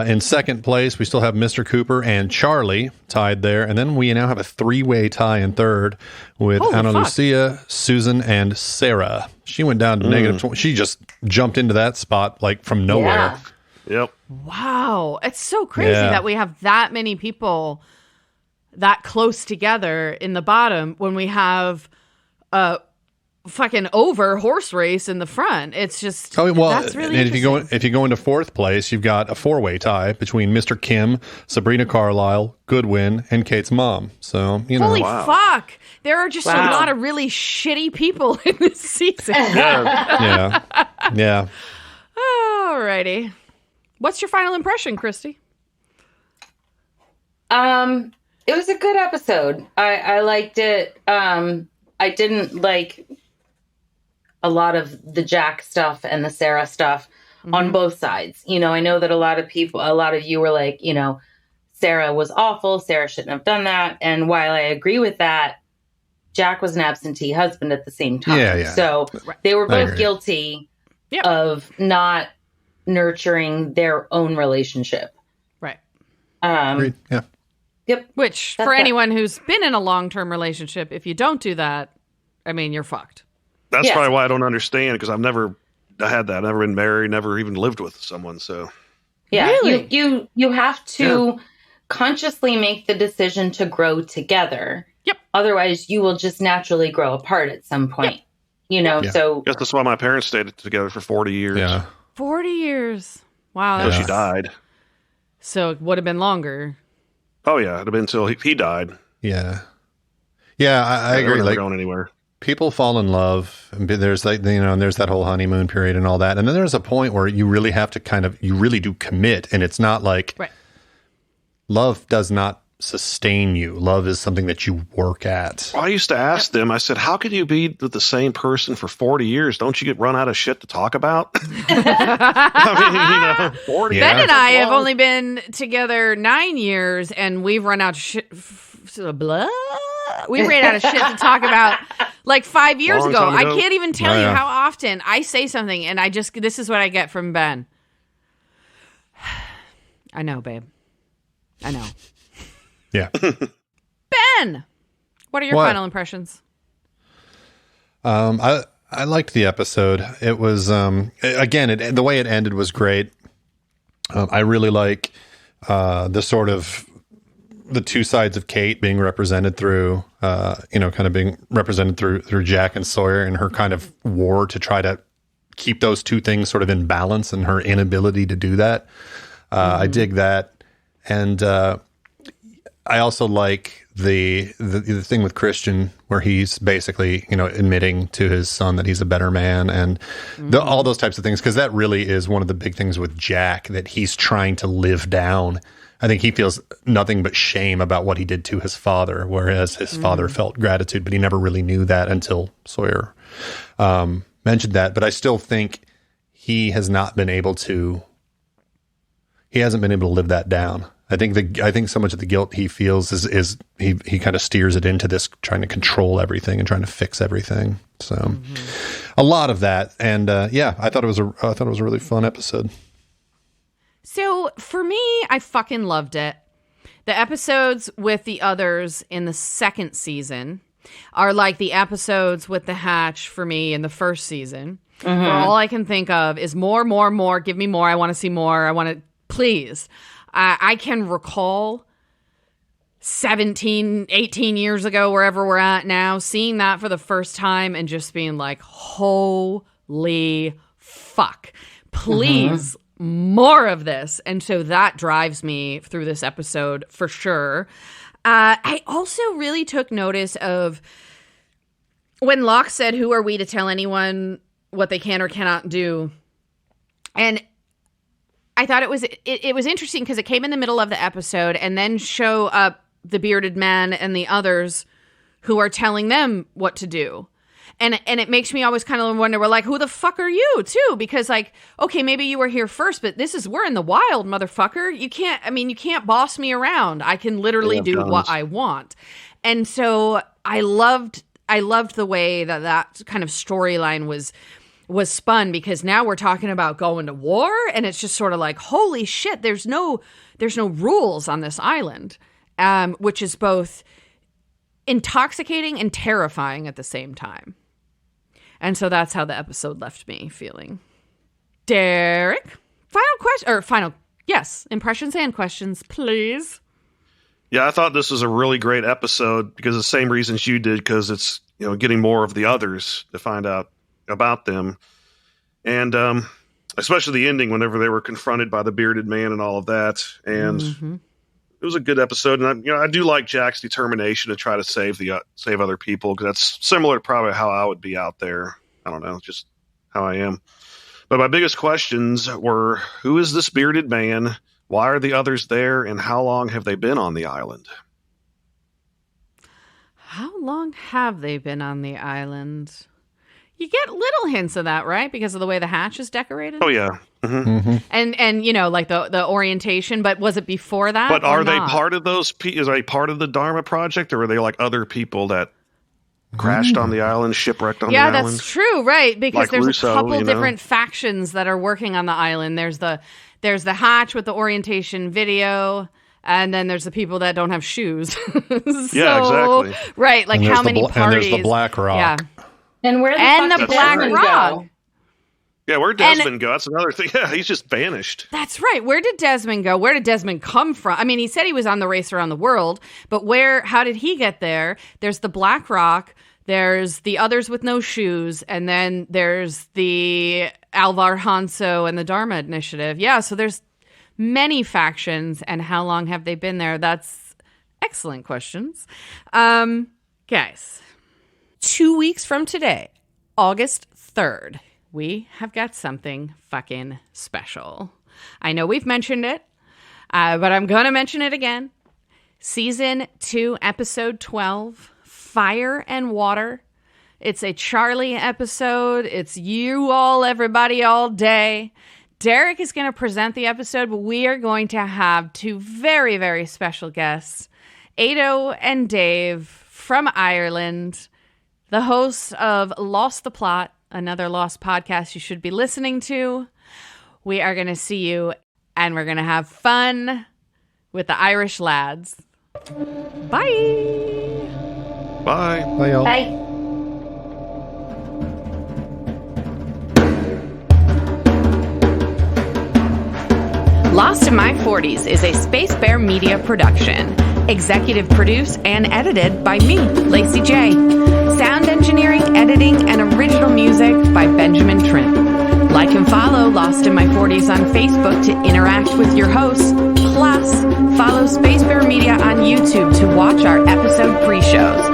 in second place. We still have Mr. Cooper and Charlie tied there. And then we now have a three-way tie in third with Ana Lucia, Susan, and Sarah. She went down to negative 20. She just jumped into that spot like from nowhere. Yeah. Yep. Wow. It's so crazy that we have that many people that close together in the bottom when we have a fucking over horse race in the front. It's just that's really and interesting. if you go into fourth place, you've got a four-way tie between Mr. Kim, Sabrina Carlisle, Goodwin, and Kate's mom. So holy fuck, there are just a lot of really shitty people in this season. yeah. Alrighty, what's your final impression, Christy? It was a good episode. I liked it. I didn't like a lot of the Jack stuff and the Sarah stuff on both sides. I know that a lot of you were like, Sarah was awful. Sarah shouldn't have done that. And while I agree with that, Jack was an absentee husband at the same time. Yeah. So they were both guilty of not nurturing their own relationship. Right. Agreed. Yeah. Yep. Which, for anyone who's been in a long-term relationship, if you don't do that, I mean, you're fucked. That's probably why I don't understand, because I had that. I've never been married, never even lived with someone. So yeah, really? you have to consciously make the decision to grow together. Yep. Otherwise, you will just naturally grow apart at some point. So I guess that's why my parents stayed together for 40 years. Yeah. 40 years. Wow. Until she died. So it would have been longer. Oh yeah, it'd have been until he died. Yeah. Yeah, I agree. Like going anywhere. People fall in love, and there's and there's that whole honeymoon period and all that, and then there's a point where you really have to you really do commit, and it's not like love does not sustain you. Love is something that you work at. Well, I used to ask them. I said, "How could you be with the same person for 40 years? Don't you get run out of shit to talk about?" 40. Ben and I have only been together 9 years, and we've run out of shit. We ran out of shit to talk about like 5 years ago. I can't even tell you how often I say something and this is what I get from Ben. I know, babe. I know. Yeah. Ben, what are your final impressions? I liked the episode. It was, again, the way it ended was great. I really like the sort of the two sides of Kate being represented through, kind of being represented through Jack and Sawyer and her kind of war to try to keep those two things sort of in balance and her inability to do that. I dig that. And I also like the thing with Christian where he's basically, admitting to his son that he's a better man and all those types of things. Cause that really is one of the big things with Jack that he's trying to live down. I think he feels nothing but shame about what he did to his father, whereas his father felt gratitude, but he never really knew that until Sawyer mentioned that. But I still think he hasn't been able to live that down. I think so much of the guilt he feels is he kind of steers it into this trying to control everything and trying to fix everything. So a lot of that, and I thought it was a really fun episode. So for me, I fucking loved it. The episodes with the others in the second season are like the episodes with the Hatch for me in the first season. Where all I can think of is more. Give me more. I want to see more. I want to, please. I can recall 17, 18 years ago, wherever we're at now, seeing that for the first time and just being like, holy fuck. Please, more of this. And so that drives me through this episode for sure. I also really took notice of when Locke said, "Who are we to tell anyone what they can or cannot do?" And I thought it was interesting because it came in the middle of the episode and then show up the bearded man and the others who are telling them what to do. And it makes me always kind of wonder, well, like, who the fuck are you too? Because like, okay, maybe you were here first, but we're in the wild, motherfucker. You can't boss me around. I can literally do what I want. And so I loved the way that kind of storyline was was spun, because now we're talking about going to war, and it's just sort of like, holy shit, there's no rules on this island, which is both intoxicating and terrifying at the same time. And so that's how the episode left me feeling. Derek, impressions and questions, please. Yeah, I thought this was a really great episode because of the same reasons you did, because it's, getting more of the others to find out about them. And especially the ending, whenever they were confronted by the bearded man and all of that. And it was a good episode. And I do like Jack's determination to try to save other people, because that's similar to probably how I would be out there. I don't know, just how I am. But my biggest questions were, who is this bearded man? Why are the others there? And how long have they been on the island? How long have they been on the island? You get little hints of that, right? Because of the way the hatch is decorated. Oh, yeah. And like the orientation, but was it before that? But are they part of those? Is they part of the Dharma project, or are they like other people that crashed on the island, shipwrecked on the island? Yeah, that's true, right? Because like there's Russo, a couple different factions that are working on the island. There's the hatch with the orientation video, and then there's the people that don't have shoes. Yeah, exactly. Right, like how many parties? And there's the Black Rock. Yeah. And where the Black Rock. go? Yeah, where'd Desmond go? That's another thing. Yeah, he's just vanished. That's right. Where did Desmond go? Where did Desmond come from? I mean, he said he was on the race around the world, but how did he get there? There's the Black Rock, there's the others with no shoes, and then there's the Alvar Hanso and the Dharma Initiative. Yeah, so there's many factions, and how long have they been there? That's excellent questions. Guys, 2 weeks from today, August 3rd, we have got something fucking special. I know we've mentioned it, but I'm going to mention it again. Season 2, Episode 12, Fire and Water. It's a Charlie episode. It's you all, everybody, all day. Derek is going to present the episode, but we are going to have two very, very special guests, Ado and Dave from Ireland, the hosts of Lost the Plot, another Lost podcast you should be listening to. We are going to see you, and we're going to have fun with the Irish lads. Bye. Bye. Bye, y'all. Bye. Lost in My 40s is a Space Bear Media production. Executive produced and edited by me, Lacy J. Sound engineering, editing, and original music by Benjamin Trimp. Like and follow Lost in My 40s on Facebook to interact with your hosts. Plus, follow Space Bear Media on YouTube to watch our episode pre-shows.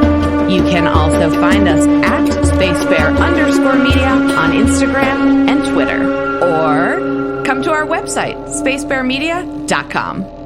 You can also find us at SpaceBear_media on Instagram and Twitter. Or come to our website, spacebearmedia.com.